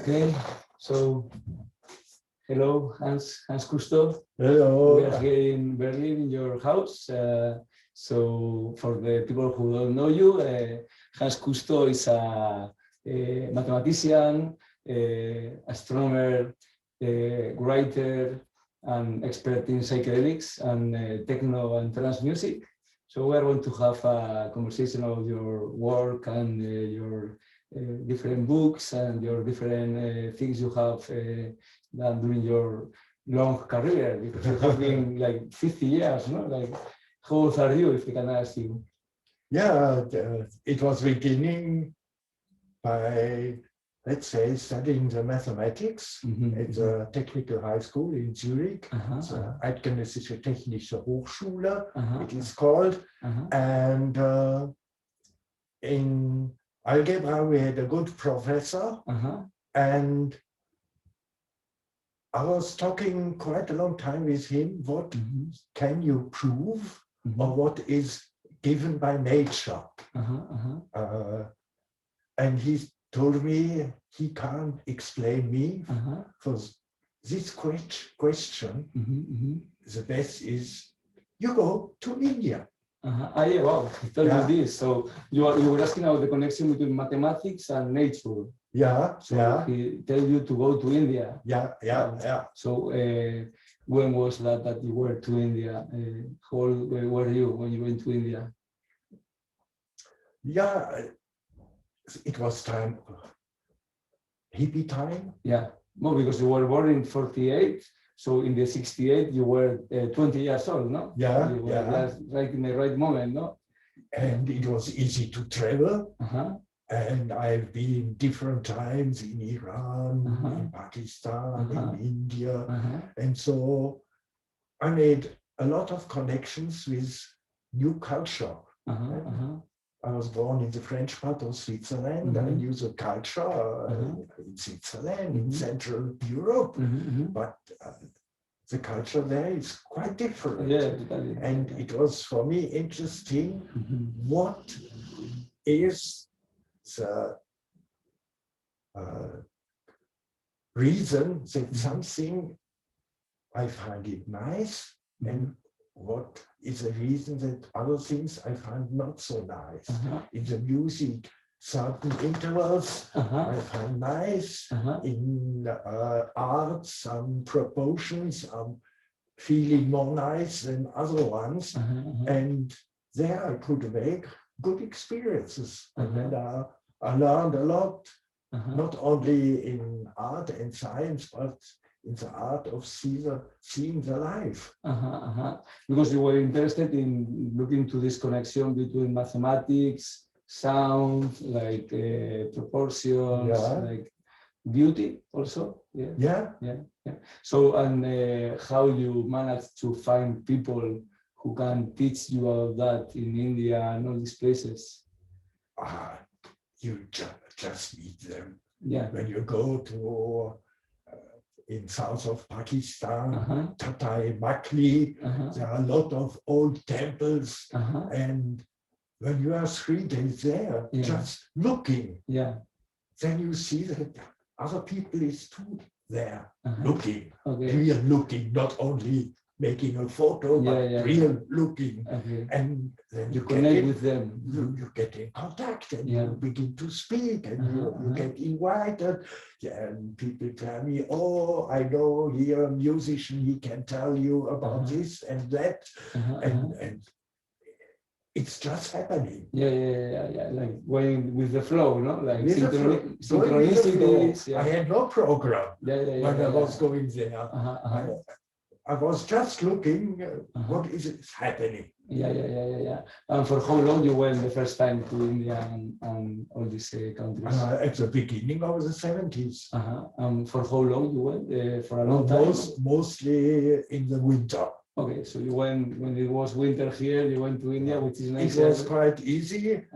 Okay, so hello, Hans Cousto. Hello. We are here in Berlin in your house. So for the people who don't know you, Hans Cousto is a mathematician, astronomer, writer, and expert in psychedelics and techno and trance music. So we are going to have a conversation about your work and your different books and your different things you have done during your long career, because you have been like 50 years, no? Like, how old are you, if I can ask you? Yeah, it was beginning by, let's say, studying the mathematics at the technical high school in Zurich. The Eidgenössische Technische Hochschule, it is called. And in algebra, we had a good professor. And I was talking quite a long time with him. What can you prove, or what is given by nature? And he told me he can't explain me for this question. The best is you go to India. Yeah, wow, he told you this. So you were asking about the connection between mathematics and nature. So he told you to go to India. So when was that you were to India? How old were you when you went to India? Yeah, it was time, hippie time. Yeah, no, because you were born in 48. So in the 68, you were 20 years old, no? You were right in the right moment, no? And it was easy to travel. And I've been different times in Iran, in Pakistan, in India. And so I made a lot of connections with new culture. I was born in the French part of Switzerland. I knew the culture in Switzerland, in Central Europe, but the culture there is quite different. And it was for me interesting what is the reason that something I find it nice, and what is the reason that other things I find not so nice. In the music, certain intervals I find nice. In art, some proportions I'm feeling more nice than other ones. And there I could make good experiences. And then I learned a lot, not only in art and science, but in the art of seeing the life. Because you were interested in looking to this connection between mathematics, sound, like proportions, like beauty also. So, and how you managed to find people who can teach you about that in India and all these places? You just meet them. When you go to in south of Pakistan, Tatai Makli, there are a lot of old temples. And when you are 3 days there, just looking, then you see that other people is too there, looking, real looking, not only making a photo, but real looking. And then you connect with them. You get in contact and you begin to speak, and you get invited. And people tell me, oh, I know here a musician, he can tell you about this and that. And it's just happening. Like going with the flow, no? Like synchronicity. I had no program when I was going there. I was just looking what is happening. And for how long you went the first time to India and all these countries? At the beginning of the 70s. For how long you went? For a long time? Mostly in the winter. Okay, so you went when it was winter here, you went to India, which is nice. It was quite easy.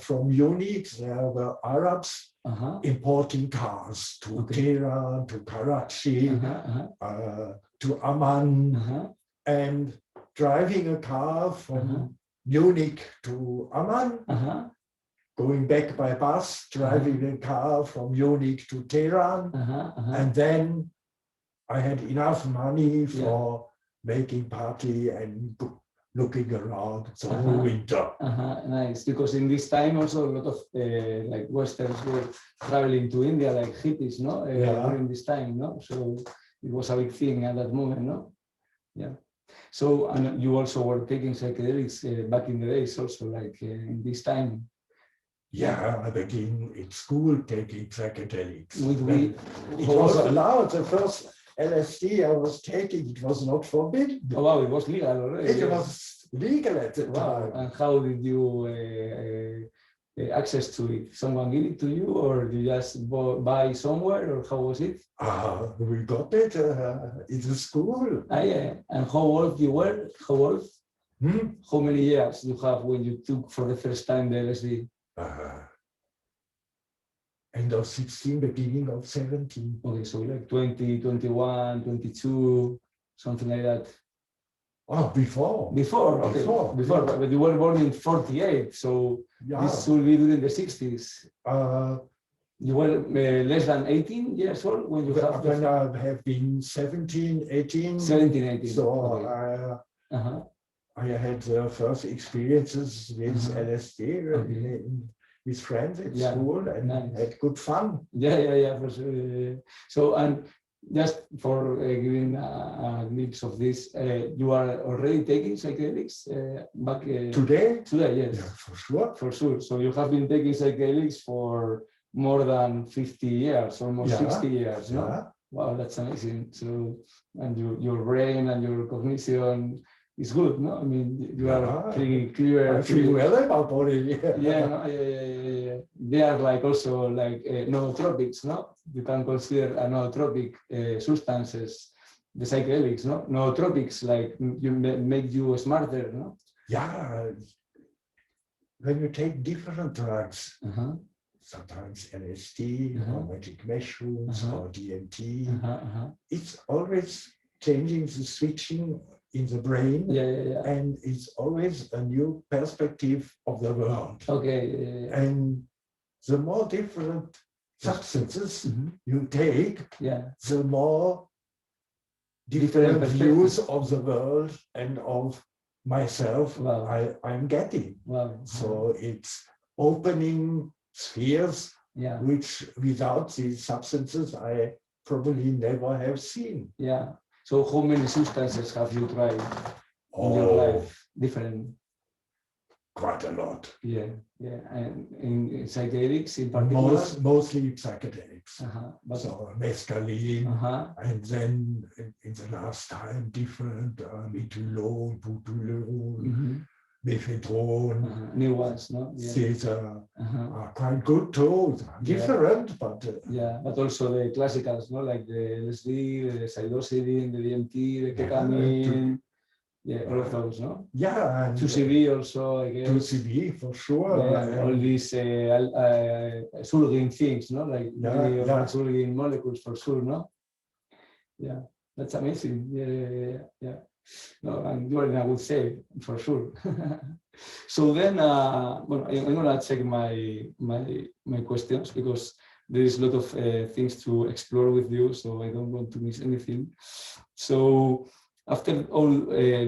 From Munich, there were Arabs importing cars to Tehran, to Karachi, to Amman, and driving a car from Munich to Amman going back by bus, driving a car from Munich to Tehran. And then I had enough money for making party and looking around the whole winter. Nice, because in this time also a lot of like Westerns were traveling to India, like hippies, no? During this time, no? So it was a big thing at that moment, no? Yeah. So, and you also were taking psychedelics back in the days also, like in this time. Yeah, I began in school taking psychedelics. It How was was it? allowed. The first LSD I was taking, it was not forbidden. Oh wow, it was legal already. It was legal at the time. And how did you access to it? Someone give it to you, or did you just buy somewhere, or how was it? We got it in the school. Yeah. And how old you were? How old? How many years you have when you took for the first time the LSD? End of 16, beginning of 17. Okay, so like 20, 21, 22, something like that. Oh, before. Okay. Before, but you were born in 48, so this should be during the 60s. You were less than 18 years old when you have... When I have been 17, 18. 17, 18. So I had the first experiences with LSD with friends at school and had good fun. Yeah, for sure. So, and just for giving a glimpse of this, you are already taking psychedelics back today? Today, yes. Yeah, for sure. For sure. So you have been taking psychedelics for more than 50 years, almost 60 years, no? Yeah. Wow, that's amazing. So, and your brain and your cognition is good, no? I mean, you are pretty clear. I feel well about body. Yeah. They are like also like nootropics, no? You can consider nootropic substances, the psychedelics, no? Nootropics, like you make you smarter, no? Yeah. When you take different drugs, sometimes LSD or magic mushrooms or DMT, it's always changing the switching in the brain, and it's always a new perspective of the world. Okay. And the more different substances you take, the more different views of the world and of myself I'm getting. So it's opening spheres which without these substances I probably never have seen. Yeah. So how many substances have you tried in your life? Different? Quite a lot. Yeah. And in psychedelics in particular? Mostly psychedelics. So mescaline, and then in the last time different metulone, butulone, mephedrone. New ones, no? These are quite good too. Different, but but also the classicals, no? Like the LSD, the psilocybin, the DMT, the ketamine. All of those, no? Yeah. And 2CB also, I guess. 2CB for sure. All these surging things, no? Like surging molecules for sure, no? Yeah, that's amazing. Yeah. No, and you are in a good shape for sure. So then, I'm gonna check my questions because there is a lot of things to explore with you, so I don't want to miss anything. So after all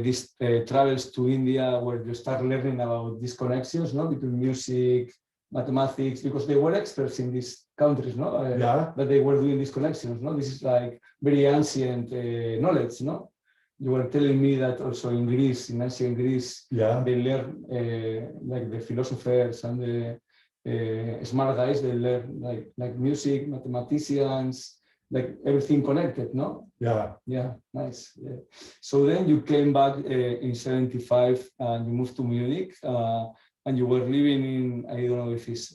these travels to India, where you start learning about these connections, no, between music, mathematics, because they were experts in these countries, no, that they were doing these connections, no. This is like very ancient knowledge, no. You were telling me that also in Greece, in ancient Greece, they learn like the philosophers and the smart guys. They learn like music, mathematicians, like everything connected, no? Yeah, nice. Yeah. So then you came back in '75 and you moved to Munich, and you were living in, I don't know if it's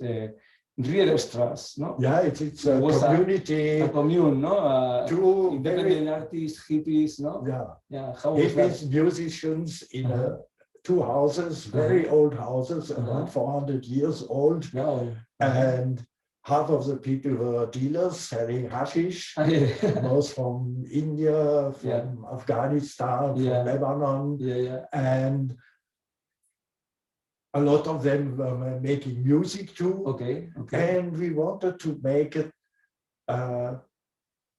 Riederstrasse, no? Yeah, it's a community. A commune, no? Two independent artists, hippies, no? Yeah. How was hippies, that? musicians in two houses, very old houses, about 400 years old. Wow. And half of the people were dealers selling hashish, most from India, from Afghanistan, from Lebanon. And a lot of them were making music too. Okay. Okay. And we wanted to make it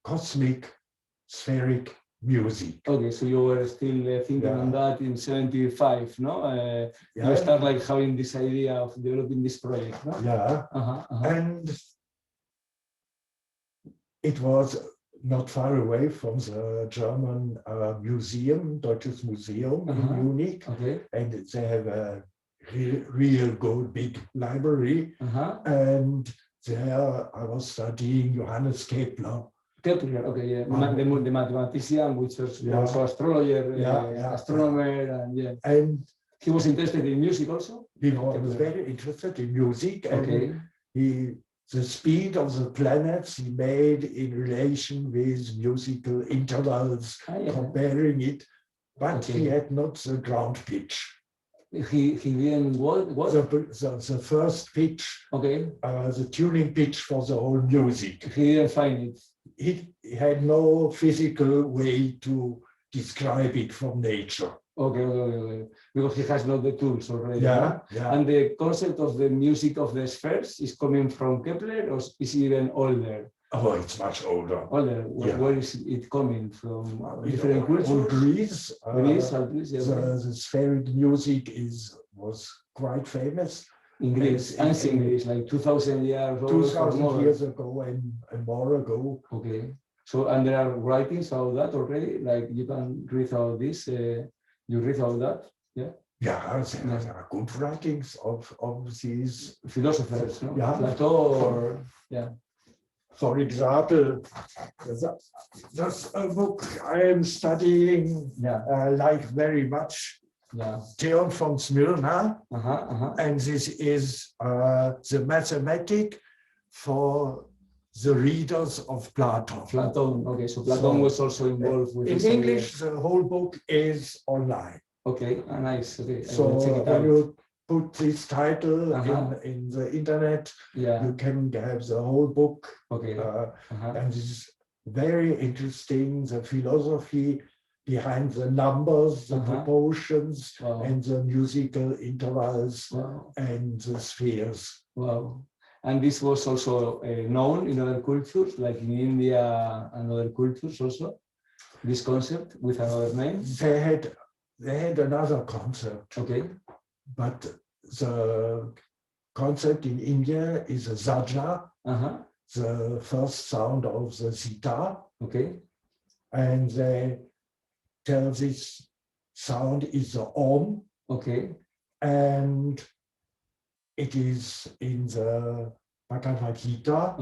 cosmic, spheric music. Okay, so you were still thinking on that in 75, no? You start like having this idea of developing this project, no? Yeah. And it was not far away from the German museum, Deutsches Museum in Munich. Okay. And they have a real good big library. And there I was studying Johannes Kepler. Kepler, okay, yeah. The mathematician, which was also astrologer, astronomer, and And he was interested in music also? He was very interested in music, and the speed of the planets he made in relation with musical intervals, comparing it, but he had not the ground pitch. He didn't what? The first pitch, the tuning pitch for the whole music. He didn't find it. He had no physical way to describe it from nature. Okay. Because he has not the tools already. Yeah. And the concept of the music of the spheres is coming from Kepler, or is it even older? Oh, it's much older. Where is it coming from? Different cultures? Greece. The spheric music was quite famous. In Greece, ancient Greece, like 2,000 years old. 2,000 years ago and more ago. Okay. So, and there are writings about that already? Like you can read about this? You read about that? Yeah? Yeah, there are good writings of these philosophers, no? Yeah. Plato or, For example, that's a book I am studying, like very much. Theon von Smyrna, and this is the mathematic for the readers of Plato. Platon, okay, so Platon was also involved with in English, the whole book is online. Okay, nice. Okay, so when you put this title in the internet, you can have the whole book. Okay. And this is very interesting, the philosophy behind the numbers, the proportions, and the musical intervals, and the spheres. Wow. And this was also known in other cultures, like in India and other cultures also, this concept with another name? They had another concept. Okay. But the concept in India is a sajna, the first sound of the sitar. Okay. And they tell this sound is the Om. Okay. And it is in the Bhagavad Gita,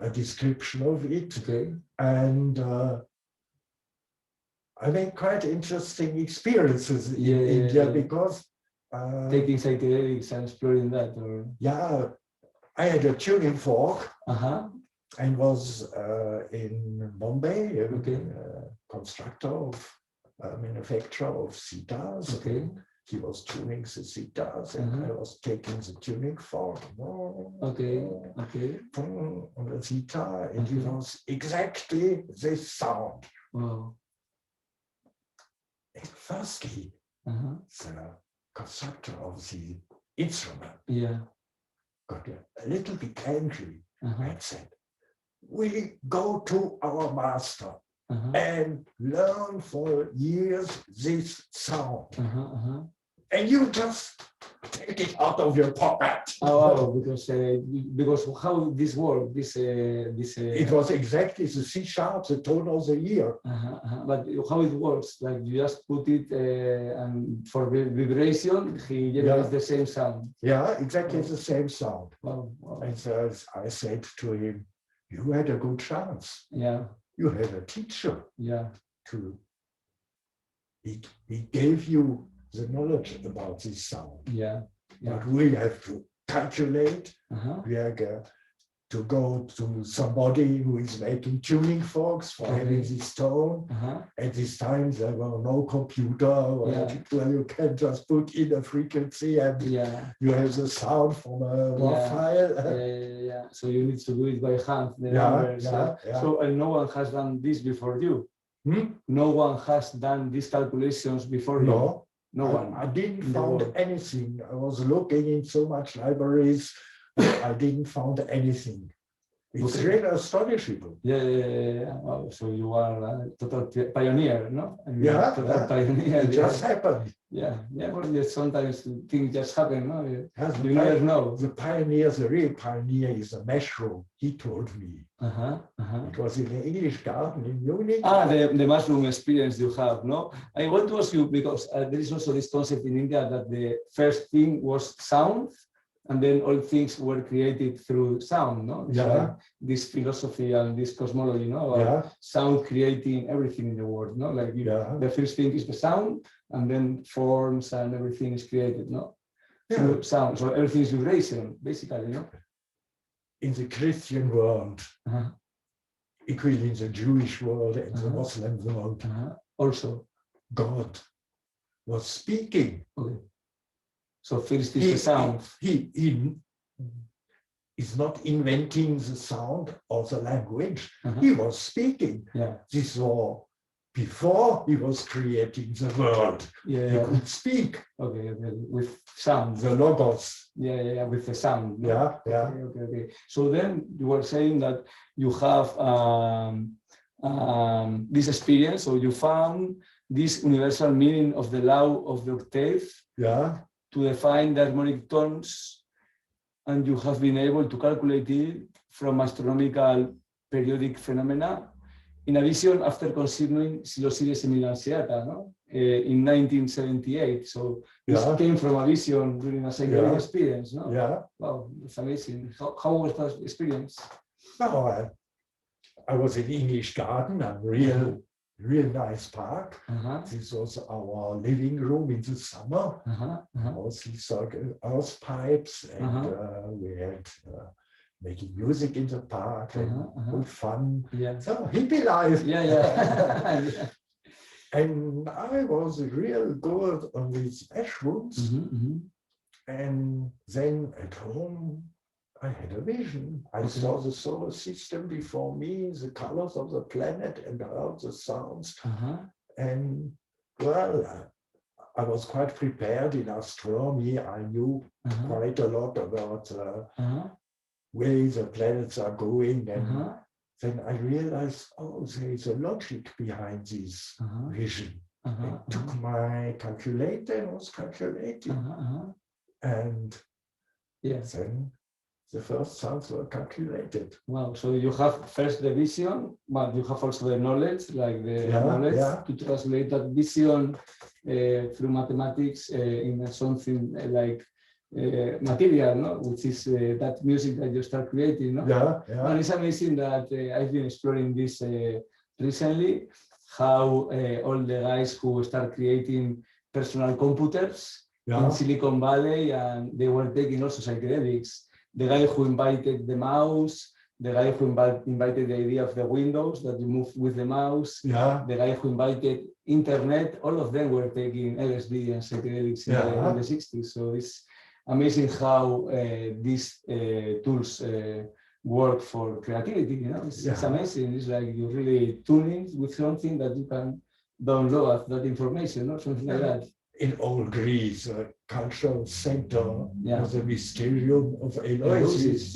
a description of it. Okay. And I made quite interesting experiences in India because taking psychedelics and exploring that, or I had a tuning fork and was in Bombay, a constructor of manufacturer of sitars. Okay. He was tuning the sitars, and I was taking the tuning fork. On the sitar, and it was exactly this sound. Wow. And firstly, the constructor of the instrument got a little bit angry and said, "We go to our master and learn for years this sound, and you just take it out of your pocket." Oh, because how this works? It was exactly the C sharp, the tone of the year. But how it works? Like you just put it, and for vibration, he generates the same sound. Yeah, exactly the same sound. Wow. And so I said to him, "You had a good chance. Yeah. You had a teacher. Yeah. He gave you the knowledge about this sound. Yeah. But we have to calculate. We have to go to somebody who is making tuning forks for having this tone. At this time, there were no computer where you can just put in a frequency and you have the sound from a raw file. So you need to do it by hand. The numbers. So and no one has done this before you. No one has done these calculations before you. No one. I didn't find anything. I was looking in so much libraries, I didn't find anything. It's really astonishing. Yeah. Wow. So you are a total pioneer, no? I mean, total pioneer. It just happened. Yeah. Well, sometimes things just happen, no? You never know. The real pioneer is a mushroom, he told me. It was in the English garden in Munich. The mushroom experience you have, no? I want to ask you, because there is also this concept in India that the first thing was sound, and then all things were created through sound, no? It's like this philosophy and this cosmology, no? Sound creating everything in the world, no? Like the first thing is the sound, and then forms and everything is created, no? Through sound. So everything is vibration, basically, no? In the Christian world, equally in the Jewish world and the Muslim world, also God was speaking. Okay. So first is the sound. He is not inventing the sound or the language. He was speaking. This was before he was creating the world. He could speak. Okay, with sound. The logos. With the sound. Okay. So then you were saying that you have this experience, or you found this universal meaning of the law of the octave. To define the harmonic tones, and you have been able to calculate it from astronomical periodic phenomena in a vision after considering Silosyries emilanceata, no? In 1978. So this came from a vision during a psychedelic experience, no? Wow, that's amazing. How was that experience? No, I was in English garden, a real nice park. This was our living room in the summer. Also earth pipes, and we had making music in the park and good fun. So hippie life. And I was real good on these mushrooms. And then at home, I had a vision. I saw the solar system before me, the colors of the planet, and heard the sounds. And well, I was quite prepared in astronomy. I knew quite a lot about where the planets are going. And then I realized, there is a logic behind this vision. I took my calculator and was calculating. And then the first sounds were calculated. Wow, so you have first the vision, but you have also the knowledge, like the knowledge to translate that vision through mathematics in something like material, no? Which is that music that you start creating. No? And it's amazing that I've been exploring this recently, how all the guys who start creating personal computers in Silicon Valley, and they were taking also psychedelics. The guy who invited the mouse, the guy who invited the idea of the windows that you move with the mouse, the guy who invited internet, all of them were taking LSD and psychedelics in the 60s. So it's amazing how these tools work for creativity. You know, it's amazing. It's like you're really tuning with something that you can download that information or something like that. In old Greece, a cultural center was a mysterium of Eleusis.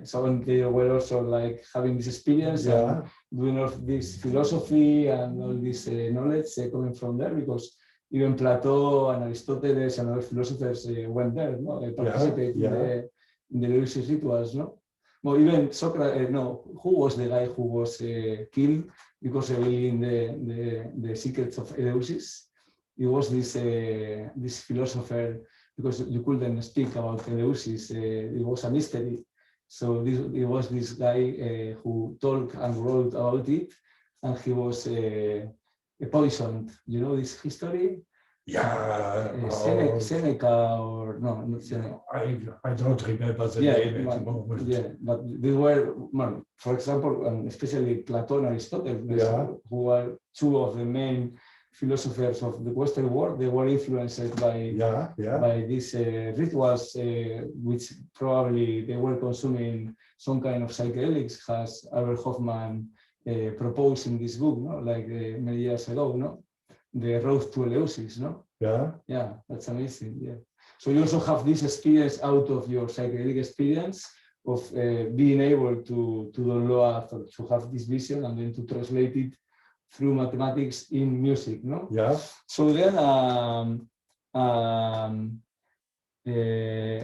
So they were also like having this experience and doing all this philosophy and all this knowledge coming from there, because even Plato and Aristoteles and other philosophers went there, no? They participated in the Eleusis rituals, no? Well, even Socrates, who was the guy who was killed because revealing the secrets of Eleusis? It was this philosopher, because you couldn't speak about Eleusis, it was a mystery. So it was this guy who talked and wrote about it, and he was poisoned. You know this history? Seneca, or not Seneca. I don't remember the name at the moment. But they were, for example, and especially Plato and Aristotle, who are two of the main philosophers of the Western world. They were influenced by these rituals, which probably they were consuming some kind of psychedelics, as Albert Hoffman proposed in this book, no? Like many years ago. No? the road to Eleusis, no? Yeah. Yeah, that's amazing. Yeah. So you also have this experience out of your psychedelic experience of being able to download, to have this vision and then to translate it through mathematics in music, no? Yeah. So then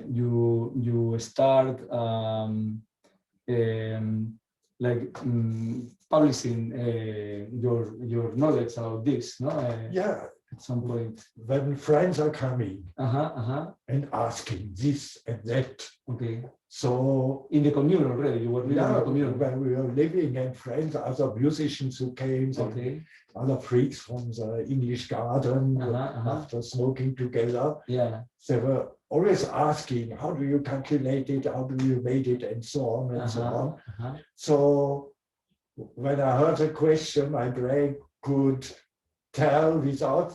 you start publishing your knowledge about this, no? Yeah. At some point. When friends are coming and asking this and that. Okay. So in the commune already, you were living in the commune. When we were living, and friends, other musicians who came, okay. Other freaks from the English garden after smoking together. Yeah. They were always asking, how do you calculate it? How do you make it? And so on and so on. So when I heard the question, my brain could tell without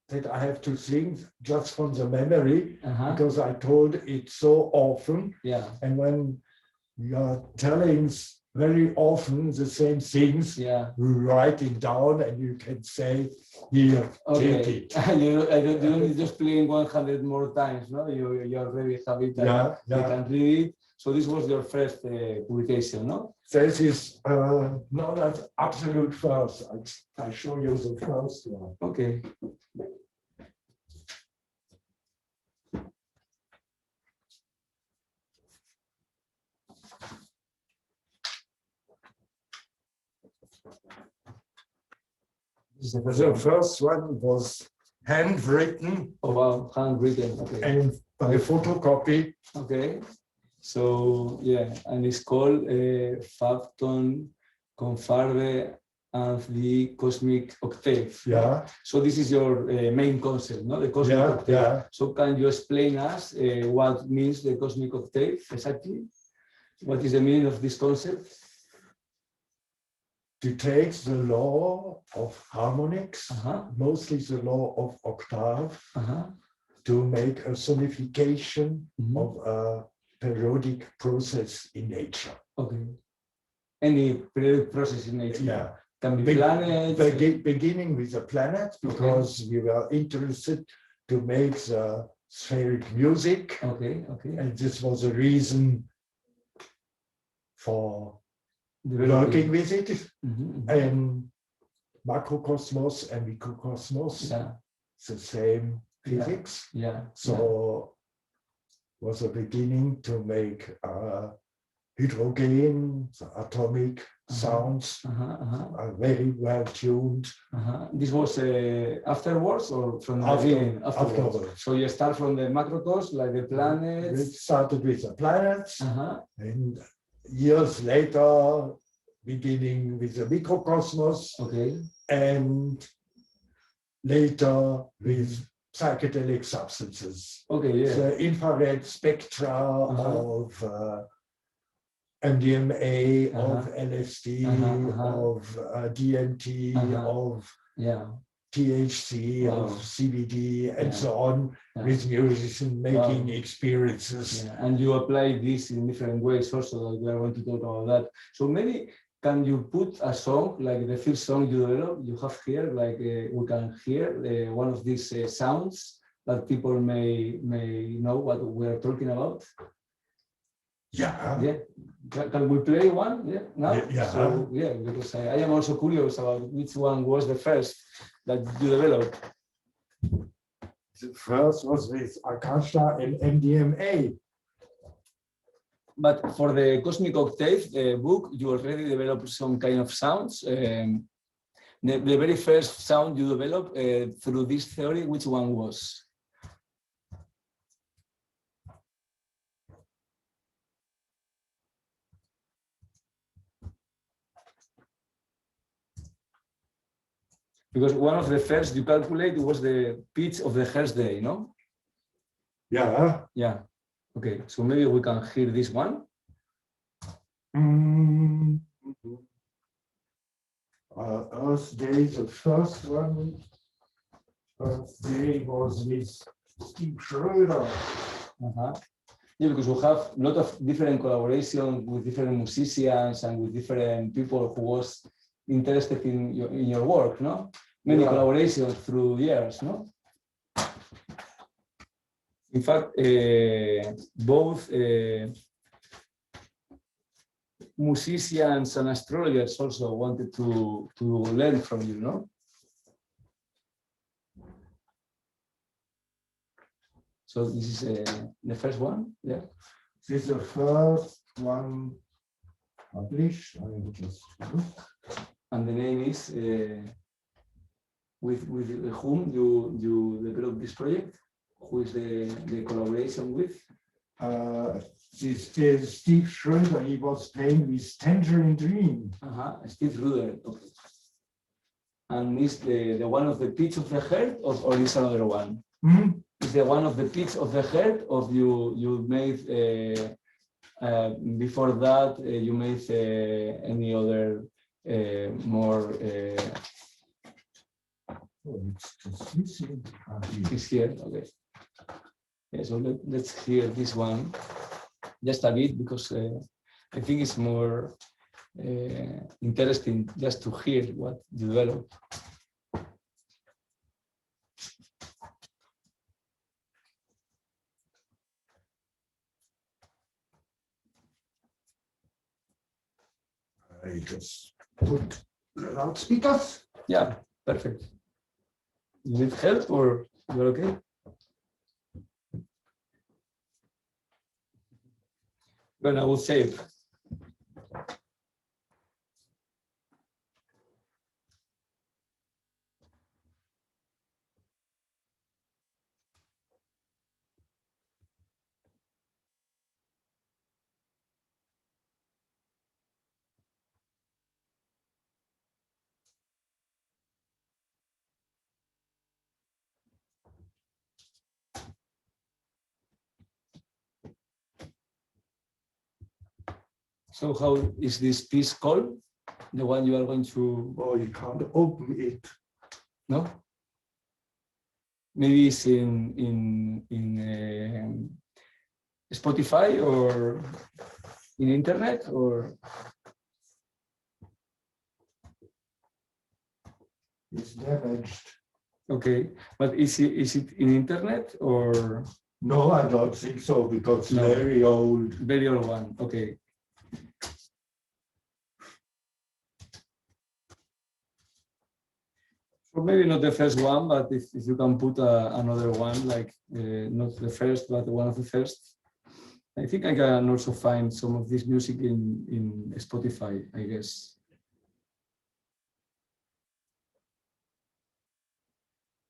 that I have to think just from the memory, because I told it so often. Yeah. And when you are telling very often the same things, yeah. write it down and you can say, here, take it. you don't just playing 100 more times, no? You already have it. Yeah, you can read it. So this was your first publication, no? This is not an absolute first. I show you the first one. Okay. The first one was handwritten. Oh wow, handwritten. Okay. And by photocopy. Okay. So yeah, and it's called Phantom, Confarde, and the Cosmic Octave. Yeah. So this is your main concept, no? The Cosmic Octave. Yeah. So can you explain us what means the Cosmic Octave exactly? What is the meaning of this concept? It takes the law of harmonics, mostly the law of octave, to make a sonification of a periodic process in nature. Okay. Any periodic process in nature? Yeah. Can be planets? Beginning with the planets, because we were interested to make the spheric music. Okay. And this was a reason for working with it. And macrocosmos and microcosmos, the same physics. So was a beginning to make hydrogen, the atomic sounds are very well tuned. This was afterwards or from the beginning? Afterwards. So you start from the macrocosmos, like the planets. We started with the planets, and years later, beginning with the microcosmos, and later with psychedelic substances. The infrared spectra of MDMA, of LSD, of DMT, of THC, of CBD, and so on, with musicians making experiences. And you apply this in different ways also, like we are going to talk about that. So maybe, can you put a song, like the first song you develop, you have here, like we can hear one of these sounds that people may know what we are talking about? Yeah. Can we play one? Yeah. Now? Yeah. So, yeah, because I am also curious about which one was the first that you developed. The first was with Akasha and MDMA. But for the Cosmic Octave book, you already developed some kind of sounds. The very first sound you developed through this theory, which one was? Because one of the first you calculate was the pitch of the Thursday, no? Yeah. Yeah. Okay, so maybe we can hear this one. Earth Day, the first one. Earth Day was with Steve Schroeder. Yeah, because we have a lot of different collaboration with different musicians and with different people who was interested in your work, no? many collaborations through years, no? In fact, both musicians and astrologers also wanted to learn from you, no? So this is the first one, yeah. This is the first one published. I will just look. And the name is with whom you developed this project? Who is the collaboration with? This is Steve Schroeder. He was playing with Tangerine Dream. Steve Schroeder. Okay. And is the one of the pitch of the heart, or is another one? Is the one of the pitch of the heart, or you made before that you made any other more? It's here. Okay. Yeah, so let's hear this one just a bit, because I think it's more interesting just to hear what you developed. I just put loudspeakers. Yeah, perfect. You need help, or you're okay? Well, I will save. So how is this piece called? The one you are going to... Oh, you can't open it. No? Maybe it's in Spotify or in internet, or... It's damaged. Okay, but is it in internet or? No, I don't think so, because No. Very old. Very old one. Okay. So maybe not the first one, but if you can put another one, like not the first, but one of the first. I think I can also find some of this music in Spotify, I guess.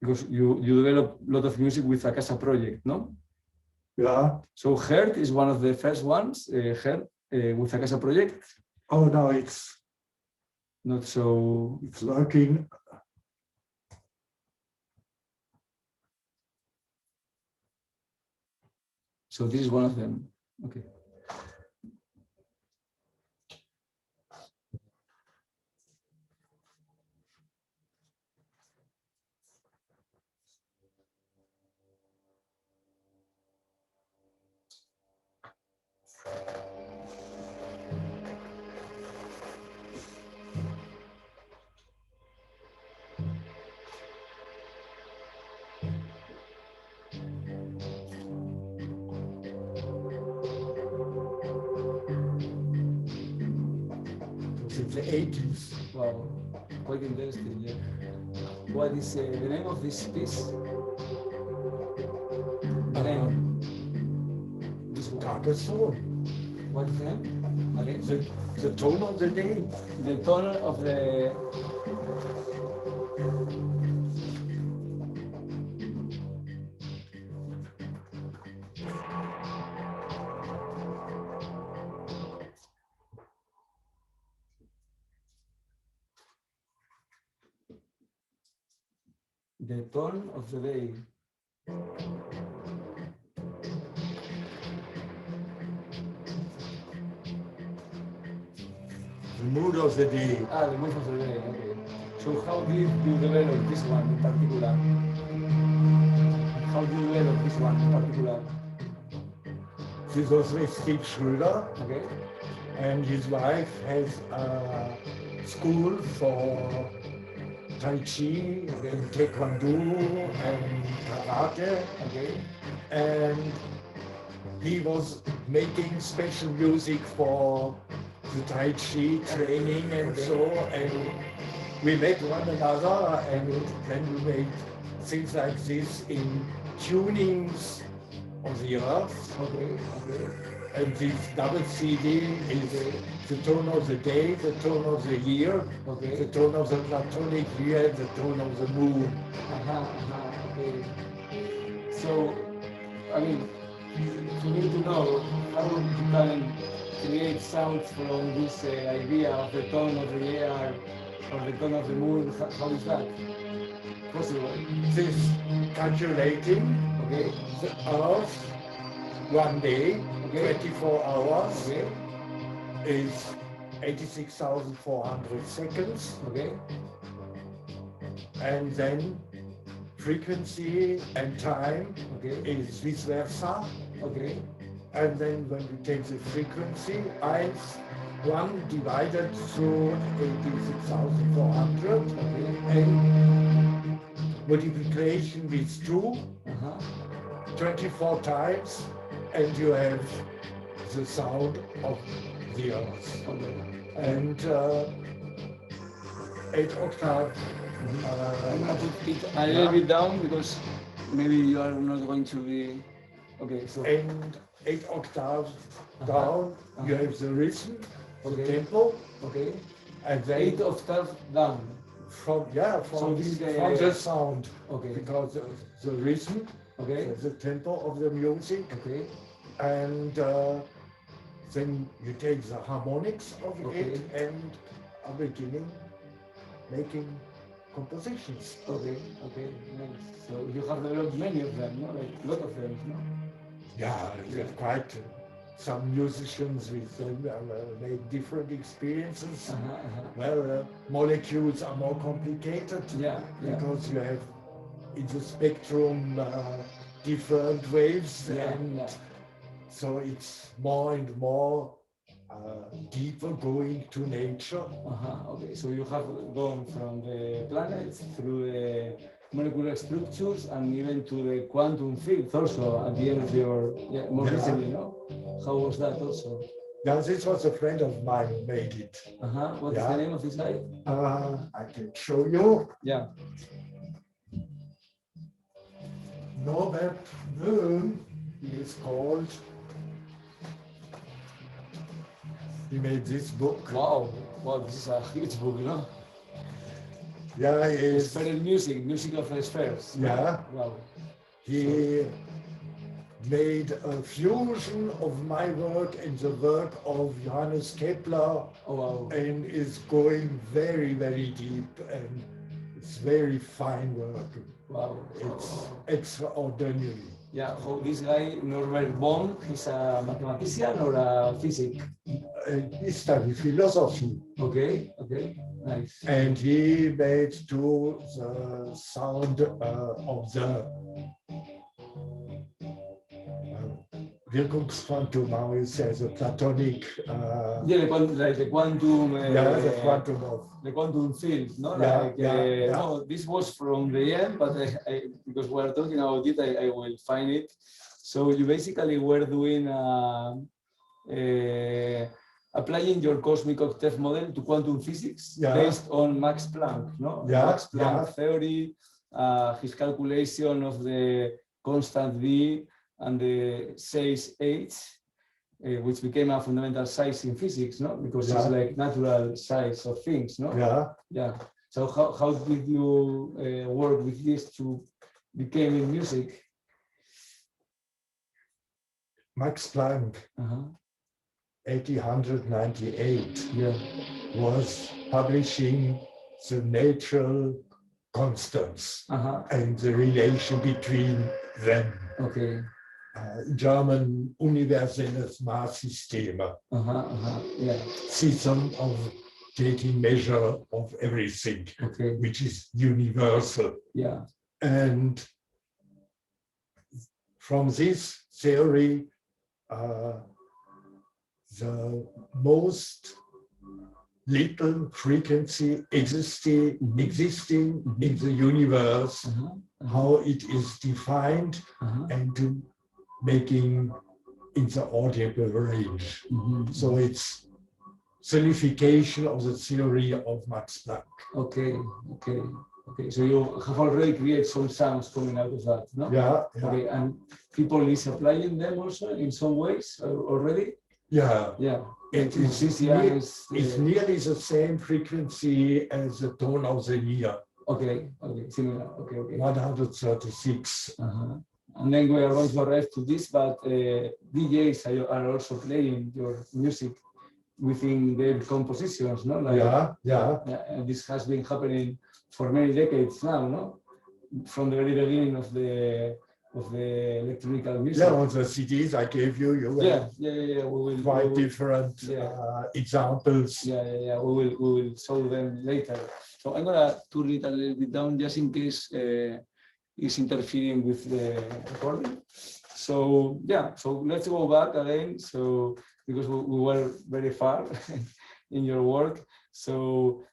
Because you develop a lot of music with a Casa project, no? Yeah. So Heart is one of the first ones, Heart with a Casa project. Oh, no, it's not so. It's working. So this is one of them. Okay. Since the 80s. Wow, quite interesting. Yeah. What is the name of this piece? The name. This one. Darkest Soul. What is the name? Okay. The tone of the day. The tone of the. The tone of the day. The mood of the day. Ah, the mood of the day, okay. So how did you develop this one in particular? How do you develop this one in particular? This was with Steve Schröder. Okay. And his wife has a school for Tai Chi and Taekwondo and Karate. Okay. And he was making special music for the Tai Chi training and so, and we met one another, and then we made things like this in tunings of the earth. Okay. Okay. And this double CD is the tone of the day, the tone of the year, Okay. the tone of the platonic year, the tone of the moon. Okay. So, I mean, we need to know how you can create sounds from this idea of the tone of the air or the tone of the moon. How is that possible? This calculating the earth one day, 24 hours, is 86,400 seconds. And then frequency and time is vice versa. And then when we take the frequency, 1 divided through 86,400 and multiplication with 2, 24 times, and you have the sound of the earth. And 8 octave. I'm going to put it a little bit down because maybe you are not going to be. Okay, so. And 8 octaves down, you have the rhythm, the tempo. And then 8 octaves down. From the sound. Because the rhythm, the tempo of the music. And then you take the harmonics of it and are beginning making compositions. Nice. So you have developed many of them, no? Like a lot of them, no? Yeah, quite some musicians with them made different experiences. Well, molecules are more complicated because you have in the spectrum different waves, and so it's more and more deeper going to nature. So you have gone from the planets through the molecular structures and even to the quantum fields also at the end of your more recently, no? How was that also? Yeah, this was a friend of mine who made it. What is the name of this guy? I can show you. Yeah. Norbert Böhm, he is called. He made this book. Wow, this is a huge book, no? Yeah, it's Sphere music of the spheres. Yeah. Wow. He made a fusion of my work and the work of Johannes Kepler. Oh, wow. And is going very, very deep, and it's very fine work. Wow. It's extraordinary. Yeah, this guy, Norbert Bohm, he's a mathematician or a physicist? He studied philosophy. Okay, nice. And he made to the sound of the Wirkungsquantum, how you say, the platonic. The quantum. The quantum of. The quantum field, no? No, this was from the end, but because we are talking about it, I will find it. So you basically were doing applying your cosmic octave model to quantum physics based on Max Planck, no? Max Planck theory, his calculation of the constant V and the size H, which became a fundamental size in physics, no? Because it's like natural size of things, no? Yeah. So how did you work with this to become in music? Max Planck, 1898, was publishing the natural constants and the relation between them. German universelles Maßsysteme. System of taking measure of everything, which is universal. And from this theory, the most little frequency existing in the universe, how it is defined, and to making in the audible range. So it's solidification of the theory of Max Planck. Okay. So you have already created some sounds coming out of that, no? Yeah. Okay, and people is applying them also in some ways already? Yeah. It's nearly the same frequency as the tone of the ear. Okay, similar. Okay. 136. And then we are going to arrive to this, but DJs are also playing your music within their compositions, no? And this has been happening for many decades now, no? From the very beginning of the electronic music. Yeah, on the CDs I gave you, We will quite different examples. We will show them later. So I'm gonna turn it a little bit down just in case it's interfering with the recording. So let's go back again. So because we were very far in your work. So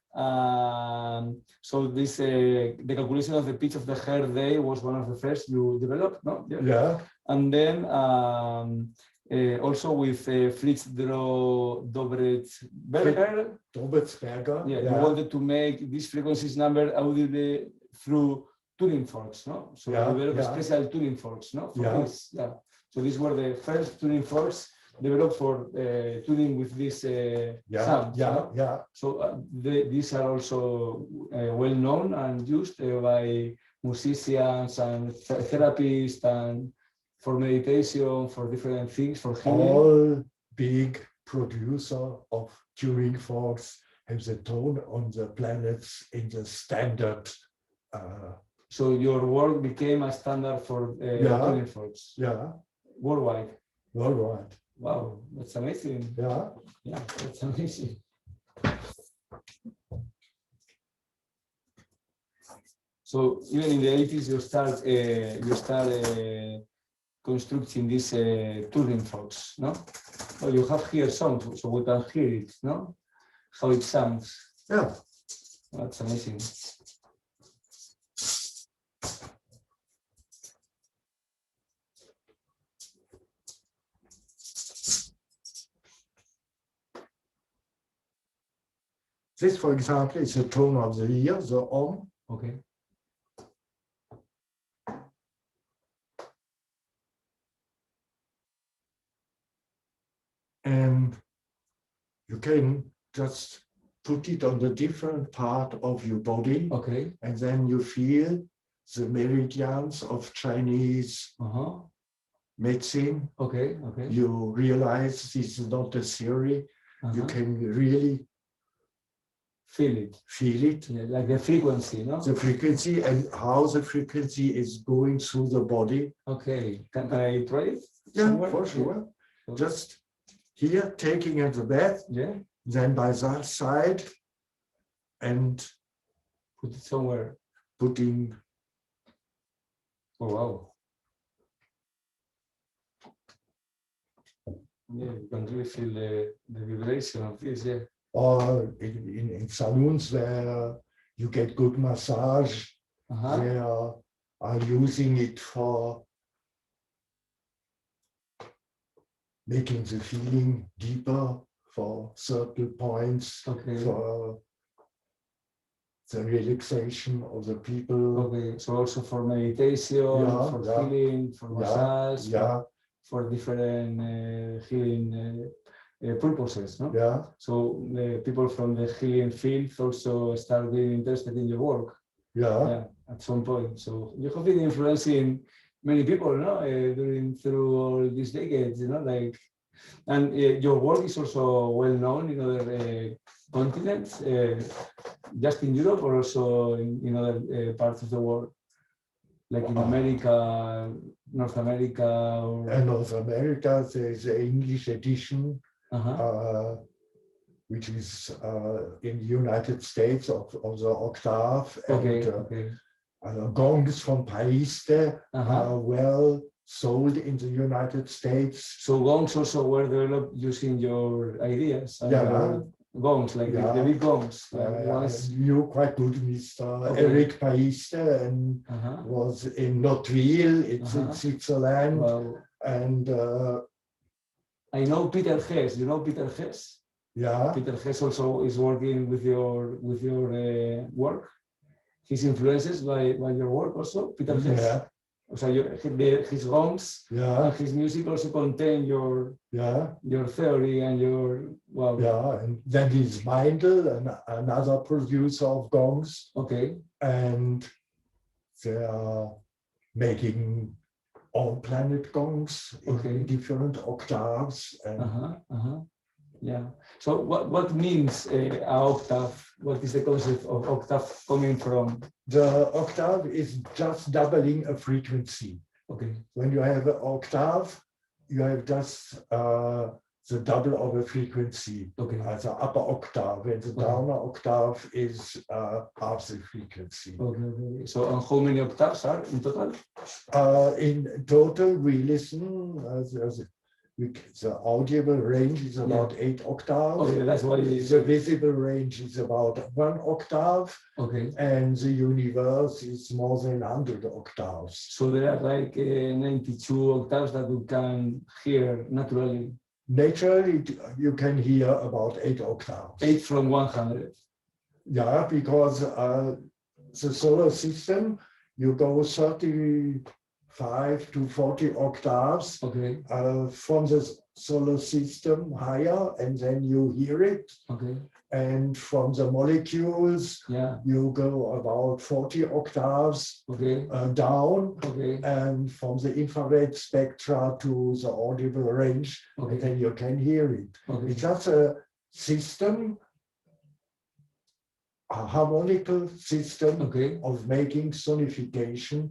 this the calculation of the pitch of the hair day was one of the first you developed, no? Yeah. And then also with Fritz Dobretzberger. You wanted to make these frequencies number audible through tuning forks, no? So you developed special tuning forks, no? This. So these were the first tuning forks developed for tuning with this sound. So these are also well known and used by musicians and therapists and for meditation, for different things, for healing. All big producer of tuning forks have the tone on the planets in the standard. So your work became a standard for tuning forks. Worldwide. Wow, that's amazing. Yeah, that's amazing. So even in the 80s, you start constructing these tuning forks, no? Well, you have here songs, so we can hear it, no? How it sounds. Yeah, that's amazing. This, for example, is the tone of the ear, the Om. Okay. And you can just put it on the different part of your body. Okay. And then you feel the meridians of Chinese medicine. Okay. You realize this is not a theory. You can really feel it. Yeah, like the frequency, no? The frequency and how the frequency is going through the body. Okay. Can I try it? Yeah, somewhere? for sure. Yeah. Just here, taking at the breath. Yeah. Then by that side, and put it somewhere. Putting. Oh wow. Yeah, you can really feel the vibration of this, yeah. Or in salons where you get good massage, they are using it for making the feeling deeper for certain points, for the relaxation of the people. Okay, so also for meditation, for healing, for massage, for different healing purposes, no? Yeah. So the people from the healing field also start being interested in your work. Yeah. At some point. So you have been influencing many people, no? Through all these decades, you know, like, and your work is also well known in other continents, just in Europe or also in other parts of the world, like in America, North America. Or... North America, there's an English edition. Which is in the United States of the octave, and gongs from Paris are well sold in the United States. So gongs also were developed using your ideas. gongs, like the big gongs. You're quite good, Mr. Eric Paiste, and was in Nottwil, it's in Switzerland. Wow. And I know Peter Hess. You know Peter Hess? Yeah. Peter Hess also is working with your work. He's influenced by your work also, Peter Hess. Yeah. So his gongs and his music also contain your theory and your and then he's Meindl, another producer of gongs. Okay. And they are making all-planet gongs in different octaves. And yeah. So what means an octave? What is the concept of octave coming from? The octave is just doubling a frequency. Okay. When you have an octave, you have just the double of a frequency. Okay. As an upper octave, and the downer octave is half the frequency. Okay. So how many octaves are in total? In total, we listen. The audible range is about 8 octaves. Okay, that's why the visible range is about 1 octave. Okay. And the universe is more than 100 octaves. So there are like 92 octaves that you can hear naturally. Naturally, you can hear about 8 octaves. 8 from 100. Yeah, because the solar system, you go 35 to 40 octaves from the solar system higher, and then you hear it. Okay. And from the molecules, you go about 40 octaves down. Okay. And from the infrared spectra to the audible range, and then you can hear it. Okay. It's just a system, a harmonical system of making sonification.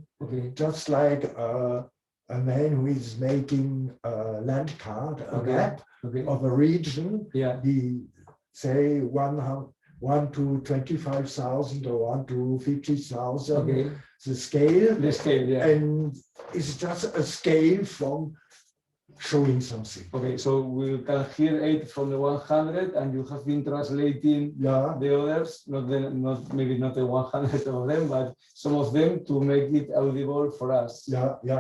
Just like a man who is making a land card, a map of a region. He say 1 to 25,000 or 1 to 50,000. The scale. The scale, and it's just a scale from showing something. Okay, so we can hear 8 from the 100, and you have been translating the others, maybe not the 100 of them, but some of them to make it audible for us.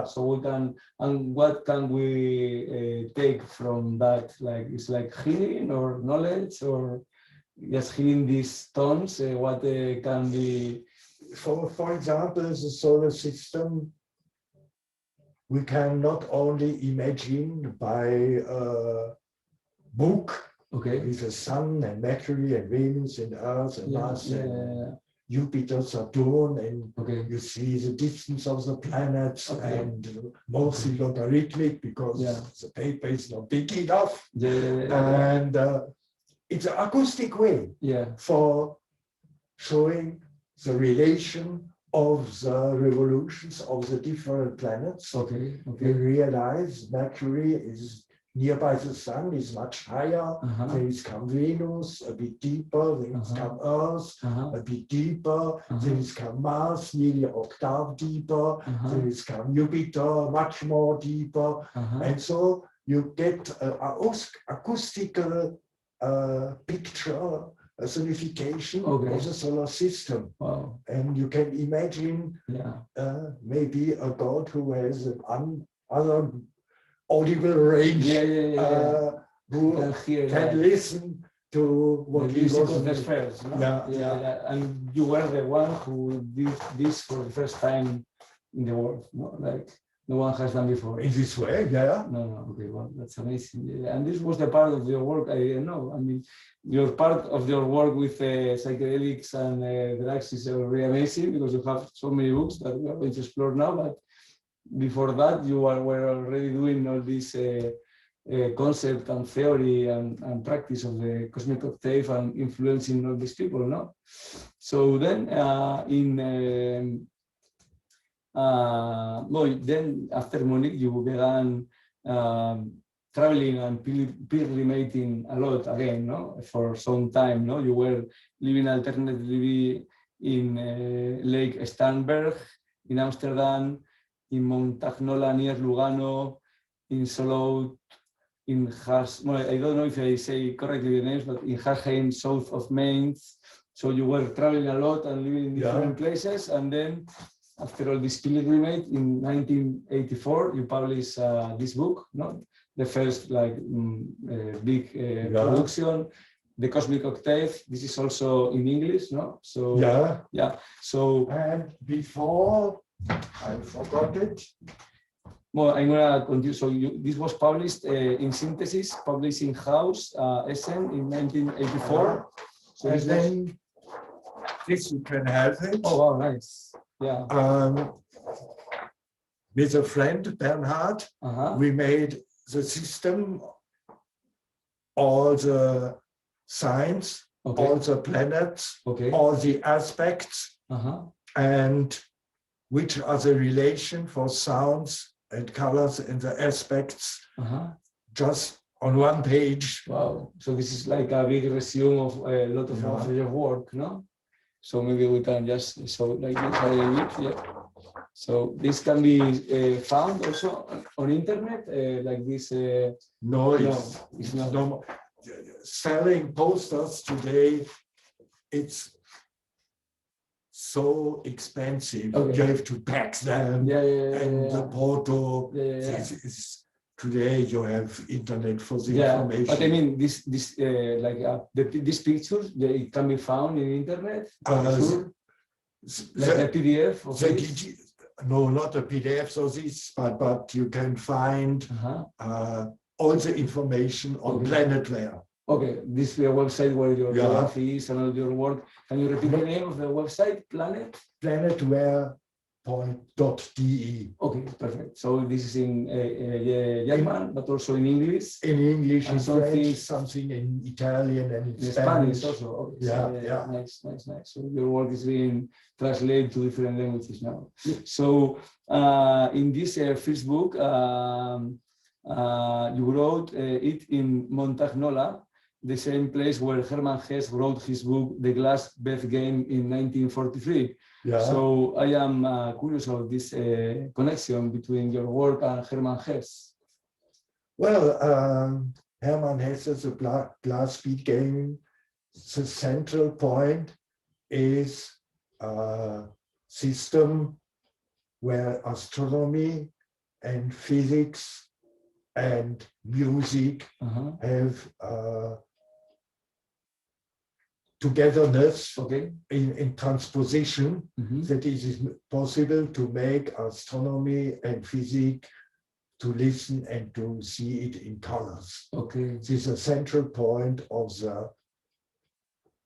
So we can, and what can we take from that? Like, it's like hearing or knowledge, or just hearing these tones. What can be? For example, the solar system. We can not only imagine by a book with the sun and Mercury and Venus and Earth and Mars and Jupiter, Saturn, and you see the distance of the planets and mostly logarithmic because the paper is not big enough. And it's an acoustic way for showing the relation of the revolutions of the different planets. We realize Mercury is nearby the sun, is much higher. Then it's come Venus, a bit deeper. Then it's come Earth, a bit deeper. Then it's come Mars, nearly an octave deeper. Then it's come Jupiter, much more deeper. And so you get an acoustical picture, a sonification of the solar system. And you can imagine maybe a god who has an other audible range who can listen to what he was first. And you were the one who did this for the first time in the world, no? Like no one has done before. In this way, No, okay, well, that's amazing. And this was the part of your work, I know. I mean, your part of your work with psychedelics and drugs is really amazing because you have so many books that we are going to explore now. But before that, you were already doing all this concept and theory and practice of the cosmic octave and influencing all these people, no? So then then after Munich, you began traveling and pilgrimating a lot again, no? For some time, no? You were living alternatively in Lake Starnberg, in Amsterdam, in Montagnola near Lugano, in Solou, in Haas, well, I don't know if I say correctly the names, but in Haarheim, south of Mainz. So you were traveling a lot and living in different places, and then after all this pilgrimage in 1984, you published this book, no? The first like big production, The Cosmic Octave. This is also in English, no? So yeah. So and before I forgot it. Well, I'm gonna continue. So this was published in Synthesis, Publishing House, Essen in 1984. So and then this you can have it. Oh wow, nice. Yeah. With a friend, Bernhard, we made the system, all the signs, all the planets, all the aspects, and which are the relation for sounds and colors and the aspects, just on one page. Wow. So this is like a big resume of a lot of your work, no? So maybe we can just show like this. Yeah. So this can be found also on internet, like this. No, it's not. No, selling posters today, it's so expensive. You have to pack them, and the porto. Today you have internet for the information. But I mean, this these pictures, it can be found in internet. Sure. Like a PDF of this? No, not a PDF. So this, but you can find all the information on Planetware. Okay, this is the website where your biography is and all your work. Can you repeat the name of the website? Planetware.de. Okay, perfect. So this is in German, but also in English. In English, in French, something in Italian and in Spanish also. Okay. Nice. So your work is being translated to different languages now. So in this first book, you wrote it in Montagnola, the same place where Hermann Hesse wrote his book, The Glass Death Game, in 1943. So I am curious of this connection between your work and Hermann Hesse. Well, Hermann Hesse's glass bead game, the central point is a system where astronomy and physics and music have togetherness in transposition, that it is possible to make astronomy and physics to listen and to see it in colors. This is a central point of the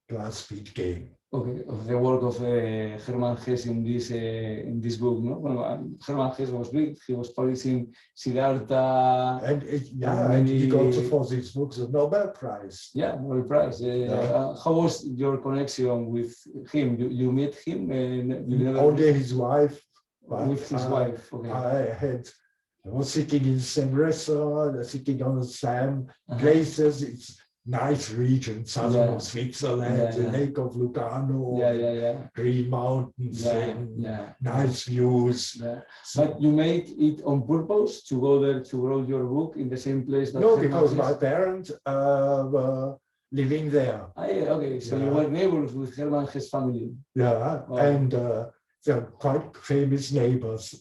glass bead game. Of the work of Hermann Hesse in this book, no? Well, Hermann Hesse was big. He was publishing Siddhartha. And he got for this book the Nobel Prize. Yeah, Nobel Prize. How was your connection with him? You met him? Only his wife. With his wife. I was sitting in the same restaurant, sitting on the same places. It's nice region, southern of Switzerland, the Lake of Lugano, green mountains, nice views. But you made it on purpose to go there to write your book in the same place? No, because my parents were living there. So you were neighbors with Hermann Hesse's family. And they're quite famous neighbors.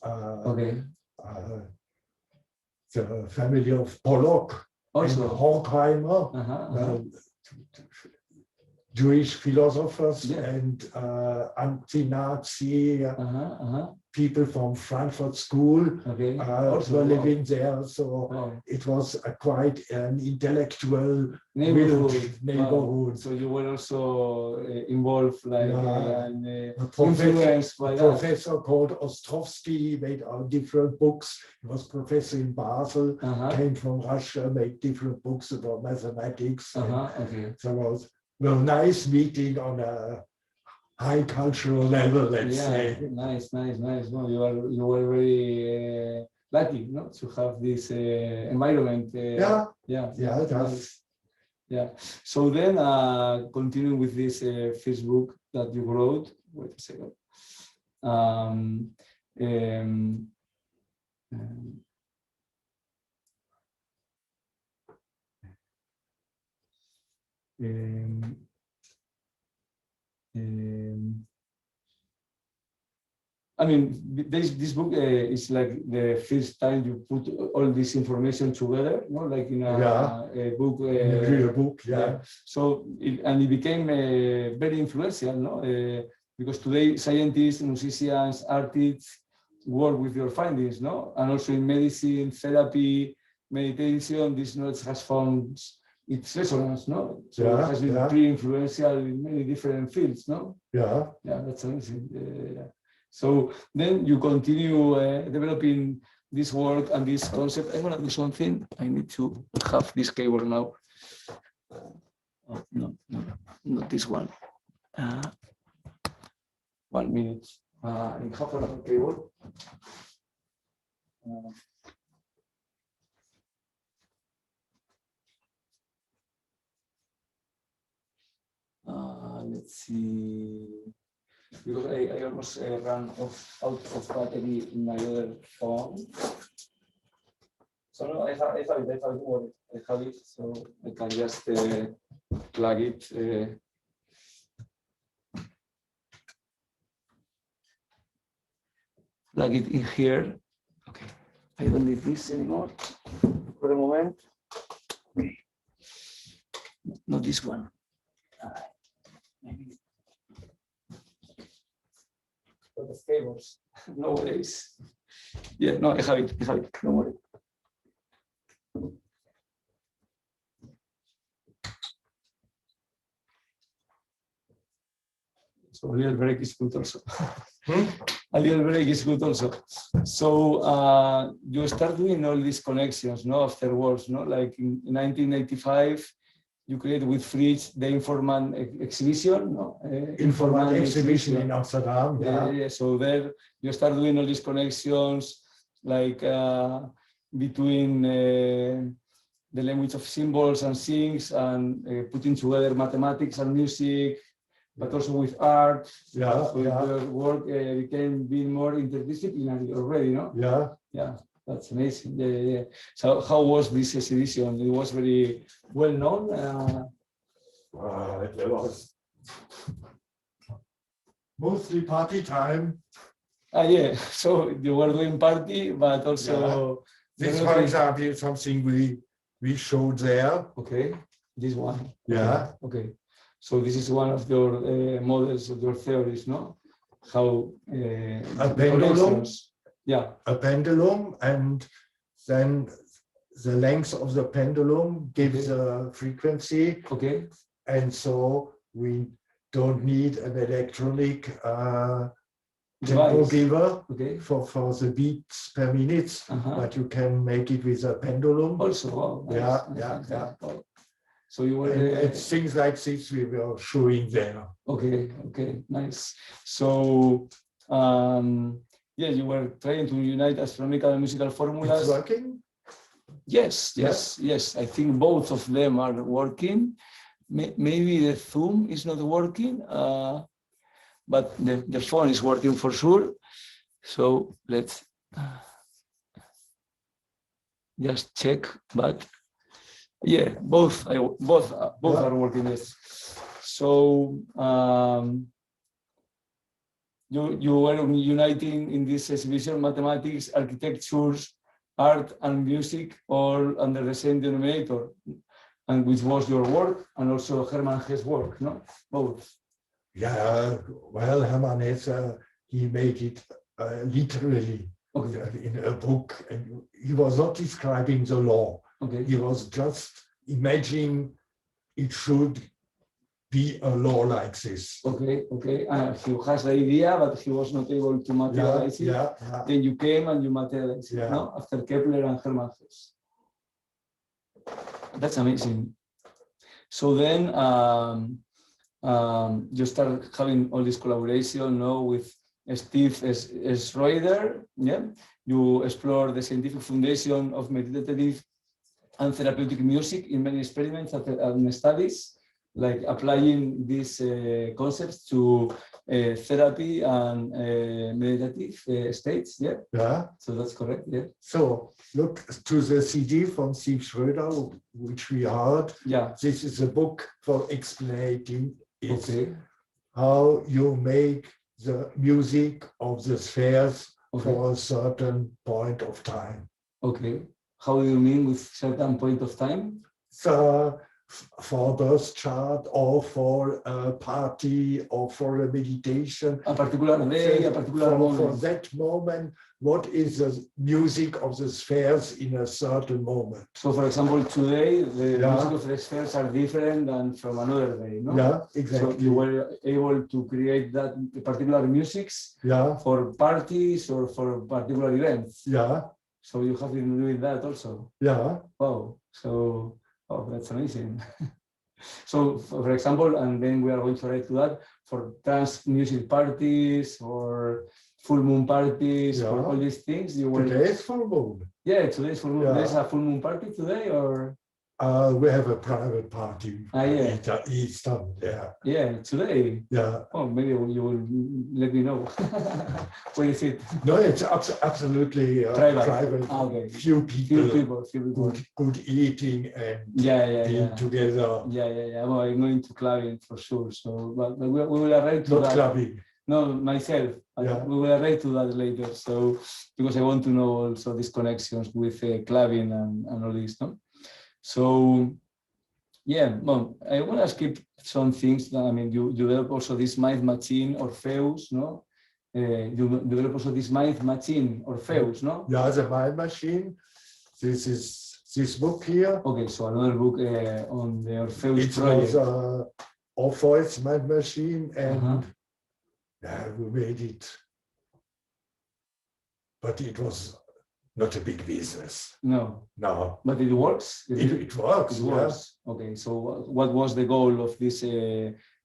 The family of Pollock. Also, Horkheimer, Jewish philosophers, and anti-Nazi people from Frankfurt School were living there. So it was quite an intellectual neighborhood. So you were also involved, influenced by a professor called Ostrovsky made different books. He was professor in Basel, came from Russia, made different books about mathematics. So it was nice meeting on a high cultural level, let's say. Nice. Well, you were very lucky, no, to have this environment. So then, continuing with this Facebook that you wrote. Wait a second. I mean, this book is like the first time you put all this information together, you know, like in a book. In a real book, yeah. So, it became very influential, no? Because today scientists, musicians, artists work with your findings, no? And also in medicine, therapy, meditation, this knowledge has found its resonance, no? So it has been pretty influential in many different fields, no? Yeah. Yeah, that's amazing. So then you continue developing this work and this concept. I'm gonna do something. I need to have this cable now. Oh, no, not this one. 1 minute. I have another cable. Let's see. Because I almost ran out of battery in my other phone. So no, I have it, so I can just plug it. Plug it in here. Okay, I don't need this anymore for the moment. Okay, not this one. Maybe. The cables, no worries. Yeah, no, I have it, don't worry. So a little break is good also. A little break is good also. So you start doing all these connections, no, afterwards, no, like in 1985. You created with Fritz the Informant exhibition, no? Informant exhibition in Amsterdam. Yeah. So there you start doing all these connections, like between the language of symbols and things, and putting together mathematics and music, but also with art. So your work became being more interdisciplinary already, no? Yeah. That's amazing. Yeah. So how was this exhibition? It was very well known. It was mostly party time. Yeah. So you were doing party, but also this, for example, something we showed there. Okay. This one. Yeah. Okay. So this is one of your models of your theories, no? How a pendulum. Yeah. A pendulum, and then the length of the pendulum gives a frequency. Okay. And so we don't need an electronic tempo giver for the beats per minute, but you can make it with a pendulum. Also, wow, nice. Yeah. So you were it's things like this we were showing there. Okay, nice. So yeah, you were trying to unite astronomical and musical formulas. It's working? Yes. I think both of them are working. Maybe the Zoom is not working, but the phone is working for sure. So let's just check. But yeah, both are working. Yes. So you were uniting in this exhibition mathematics, architectures, art, and music all under the same denominator, and which was your work and also Hermann Hesse's work, no? Both. Yeah, well, Hermann Hesse, he made it literally in a book, and he was not describing the law. He was just imagining it should be a law like this. Okay. He has the idea, but he was not able to materialize it. Then you came and you materialized it, no? After Kepler and Hermann Hesse. That's amazing. So then you start having all this collaboration, no, with Steve Schroeder. Yeah, you explore the scientific foundation of meditative and therapeutic music in many experiments and studies. like applying these concepts to therapy and meditative states. Yeah. Yeah. So that's correct. Yeah. So look to the CD from Steve Schröder, which we heard. Yeah. This is a book for explaining Okay. how you make the music of the spheres for a certain point of time. Okay. How do you mean with certain point of time? So for birth chart or for a party or for a meditation. A particular day, a particular moment. For that moment, what is the music of the spheres in a certain moment? So for example, today, the music of the spheres are different than from another day, no? Yeah, exactly. So you were able to create that particular musics for parties or for particular events. Yeah. So you have been doing that also. Yeah. Wow. So, oh, that's amazing. So, for example, and then we are going to write to that for trance music parties or full moon parties, for all these things. You were. Today is full moon. Yeah, today is full moon. Yeah. There's a full moon party today, or? We have a private party. Yeah. Easter, yeah. Yeah, today. Yeah. Oh, maybe you will let me know. Where is it? No, it's absolutely private. Okay. Few people. Good eating and being together. Yeah. Well, I'm going to clubbing for sure. So, but we will arrive to Not that. Clubbing. No, myself. Yeah. We will arrive to that later. So, because I want to know also these connections with clubbing and all this, no? So, yeah, well, I want to skip some things. That, I mean, you develop also this mind machine, Orpheus, no? You develop also this mind machine, Orpheus, no? Yeah, the mind machine. This is this book here. Okay, so another book on the Orpheus project. It was Orpheus mind machine, and we made it, but it was not a big business. No. But it works? It works. It works. Yeah. Okay, so what was the goal of this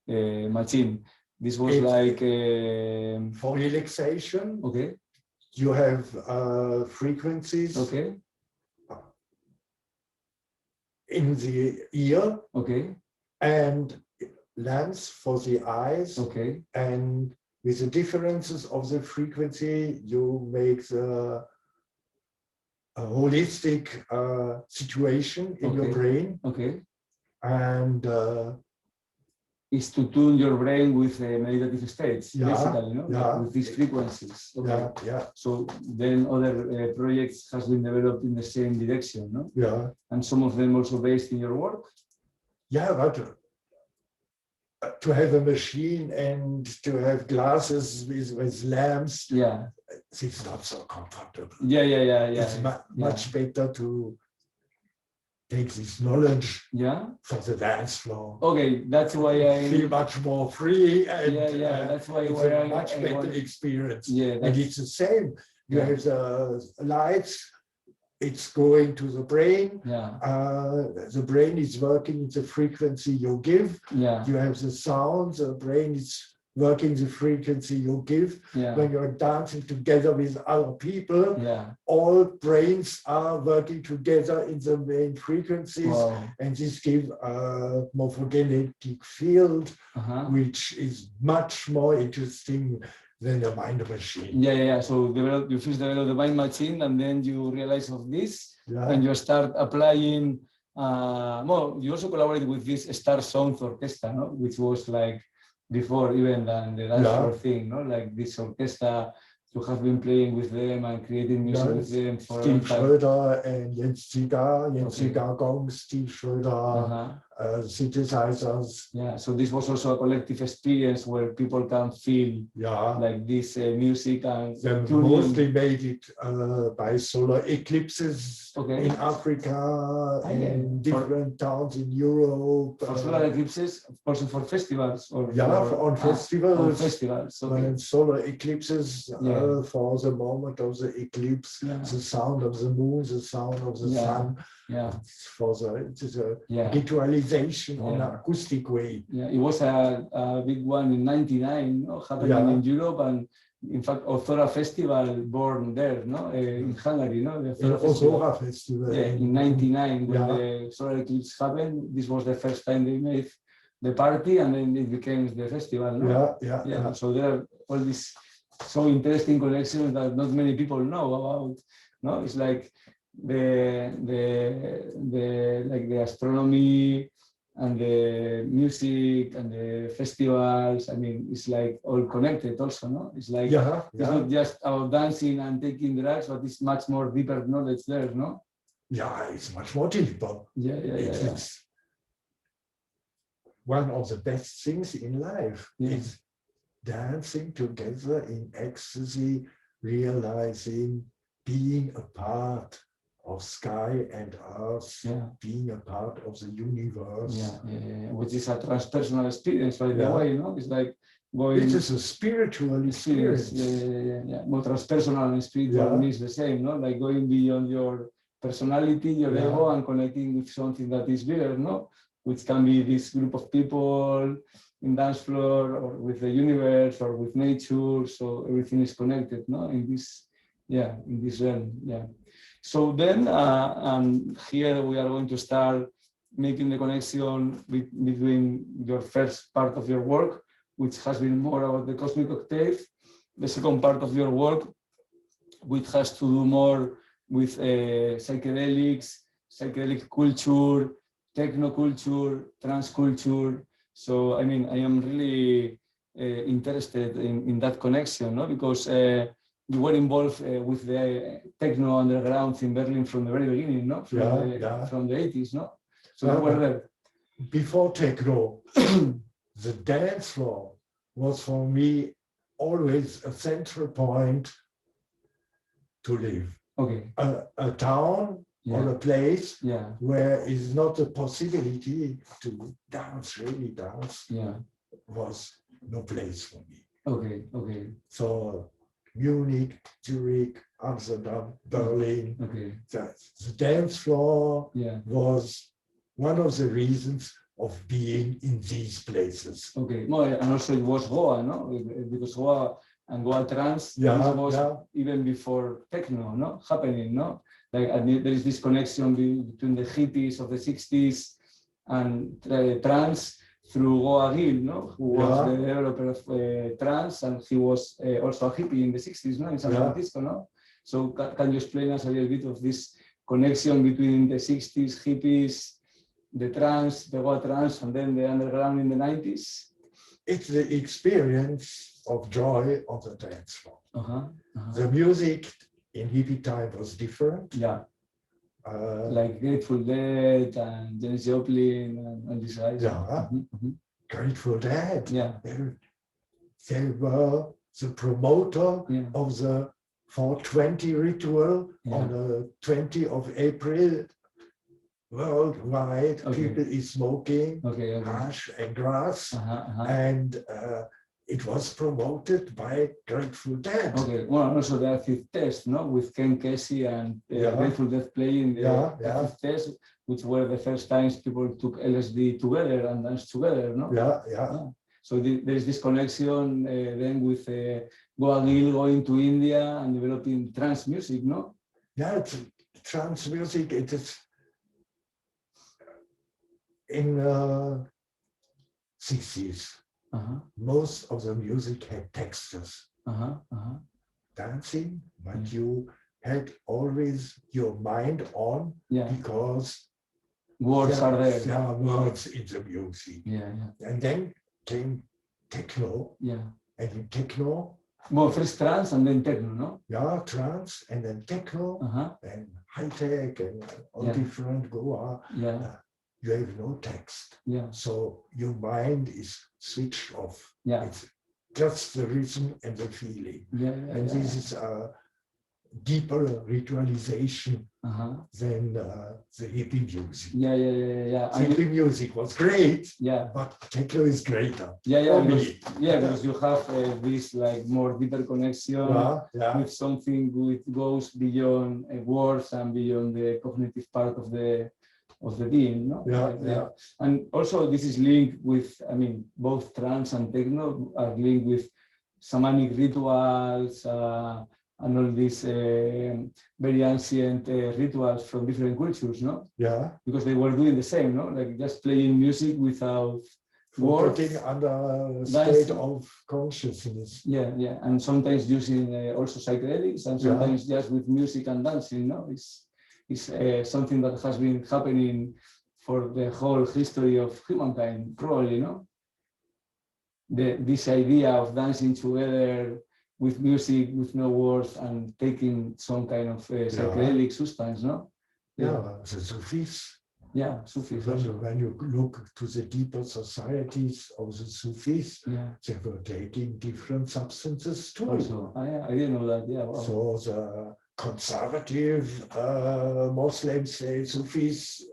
machine? This was for relaxation. Okay. You have frequencies. Okay. In the ear. Okay. And lamps for the eyes. Okay. And with the differences of the frequency, you make the a holistic situation in your brain. Okay. And is to tune your brain with meditative states, basically, no? Yeah. With these frequencies. Okay. Yeah. So then other projects has been developed in the same direction, no? Yeah. And some of them also based in your work? Yeah, but to have a machine and to have glasses with lamps, it's not so comfortable. Yeah. It's much better to take this knowledge for the dance floor. Okay, that's why I feel much more free, and that's why it's a much better experience. Yeah, and it's the same. You have the lights. It's going to the brain. The brain is working the frequency you give. You have the sound. The brain is working the frequency you give. When you're dancing together with other people, all brains are working together in the main frequencies, and this gives a morphogenetic field, which is much more interesting than the mind machine. Yeah. So you first develop the mind machine, and then you realize of this, and you start applying. You also collaborated with this Star Sound Orchestra, no? Which was like before even than the dance floor thing, no? Like this orchestra, you have been playing with them and creating music with them for Steve Schröder and Jens Zigar Gong, Steve Schröder, synthesizers. Yeah, so this was also a collective experience where people can feel like this music, and they mostly made it by solar eclipses in Africa and different towns in Europe. For solar eclipses, also for festivals, or on festivals. On festivals. When solar eclipses for the moment of the eclipse, the sound of the moon, the sound of the sun. It is a ritualization on an acoustic way. Yeah, it was a big one in '99, happening in Europe, and in fact, Authora Festival born there, in Hungary, The Authora Festival. In '99, when the solar eclipse happened, this was the first time they made the party, and then it became the festival. No? Yeah. So there are all these so interesting connections that not many people know about. No, it's like the astronomy and the music and the festivals. I mean, it's like all connected also. No, it's like it's not just about dancing and taking drugs, but it's much more deeper knowledge there. No. Yeah, it's much more deeper. It's one of the best things in life is dancing together in ecstasy, realizing being a part of sky and earth, being a part of the universe. Which is a transpersonal experience, by the way, you know, it's like going. It is a spiritual experience. More transpersonal and spiritual means the same, no? Like going beyond your personality, your ego, and connecting with something that is bigger, no? Which can be this group of people in dance floor, or with the universe, or with nature. So everything is connected, no? In this realm, So then, and here we are going to start making the connection between your first part of your work, which has been more about the cosmic octave, the second part of your work, which has to do more with psychedelics, psychedelic culture, techno culture, trance culture. So, I mean, I am really interested in that connection, no? Because you were involved with the techno underground in Berlin from the very beginning, no? From the 80s, no? So you were there. Before techno, the dance floor was for me always a central point to live. Okay. A town or a place where is not a possibility to really dance was no place for me. Okay. So Munich, Zurich, Amsterdam, Berlin. The dance floor was one of the reasons of being in these places. Okay. No, and also it was Goa, no? Because Goa and Goa trance was even before techno, no? Happening, no? Like there is this connection between the hippies of the 60s and trance through Goa Gil, no? Who was the developer of trance, and he was also a hippie in the 60s, no? In San Francisco, no? So can you explain us a little bit of this connection between the 60s hippies, the trance, the Goa trance, and then the underground in the 90s? It's the experience of joy of the dance floor. The music in hippie time was different. Like Grateful Dead and Janis Joplin and these guys. Grateful Dead. They were the promoter of the 420 ritual on the 20th of April. Worldwide, people is smoking hash and grass, and it was promoted by Grateful Dead. Well, also the acid test, no, with Ken Kesey and Grateful Dead playing the acid test, which were the first times people took LSD together and danced together, no? So there is this connection then with Goa Gil going to India and developing trance music, no? It's trance music. It is in 60s. Most of the music had textures. Dancing, but you had always your mind on because words are there. There are words in the music. And then came techno. And in techno. Well, first trance and then techno, no? Trance and then techno and high tech and all different Goa. You have no text. So your mind is switched off. It's just the rhythm and the feeling. And this is a deeper ritualization than the hippie music. Hippie music was great, but techno is greater. Because you have this like more deeper connection with something which goes beyond words and beyond the cognitive part of the being, no? And also this is linked with, I mean, both trance and techno are linked with shamanic rituals and all these very ancient rituals from different cultures, no? Because they were doing the same, no? Like just playing music without forgetting under state of consciousness. Yeah, yeah, and sometimes using also psychedelics, and sometimes just with music and dancing. No, it's something that has been happening for the whole history of humankind, probably. No, this idea of dancing together with music, with no words, and taking some kind of psychedelic substance. No. Yeah, the Sufis. Yeah, Sufis. When you look to the deeper societies of the Sufis, they were taking different substances too. Also, I didn't know that. Yeah. Wow. So the conservative Muslims say Sufis,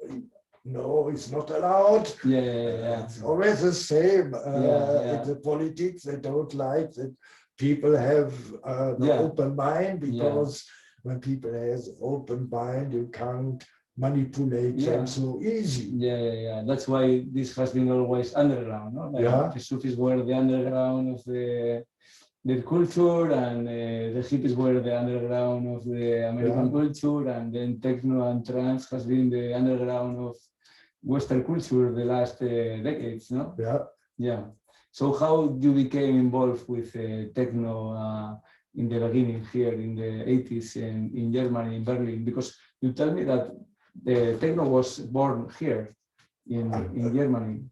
no, it's not allowed. Yeah. It's always the same. In the politics, they don't like that people have an open mind, because when people have open mind, you can't manipulate them so easy. Yeah. That's why this has been always underground. No? Like the Sufis were the underground of their culture, and the hippies were the underground of the American culture, and then techno and trance has been the underground of Western culture the last decades. No? Yeah. So how you became involved with techno in the beginning here in the 80s in Germany, in Berlin? Because you tell me that the techno was born here in Germany.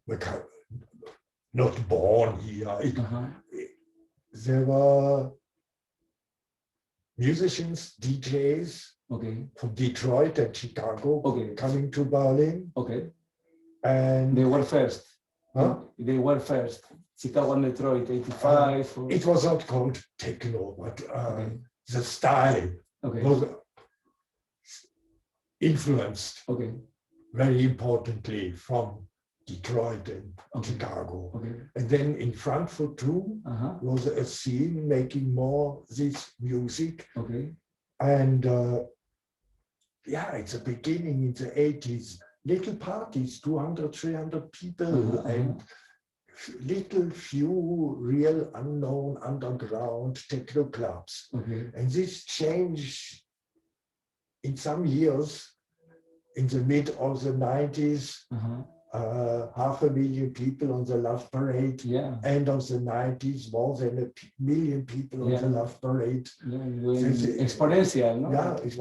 Not born here. There were musicians, DJs from Detroit and Chicago coming to Berlin. And they were first. They were first. Chicago and Detroit, 85. It was not called techno, but the style was influenced very importantly from Detroit and Chicago. And then in Frankfurt too was a scene making more this music. And it's a beginning in the 80s. Little parties, 200, 300 people, and little few real unknown underground techno clubs. And this changed in some years. In the mid of the 90s, 500,000 people on the Love Parade. End of the 90s, more than 1 million people on the Love Parade. Exponential, no? It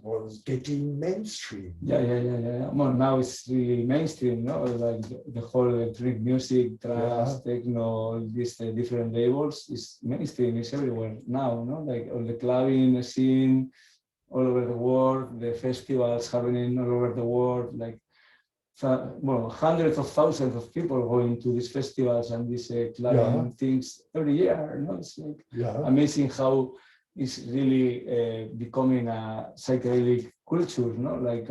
was getting mainstream. Well, now it's really mainstream, no? Like the whole electronic music, trance, techno, these different labels is mainstream. It's everywhere now, no? Like all the clubbing scene all over the world, the festivals happening all over the world, like hundreds of thousands of people going to these festivals and these clubbing things every year. No? It's like amazing how it's really becoming a psychedelic culture, no? Like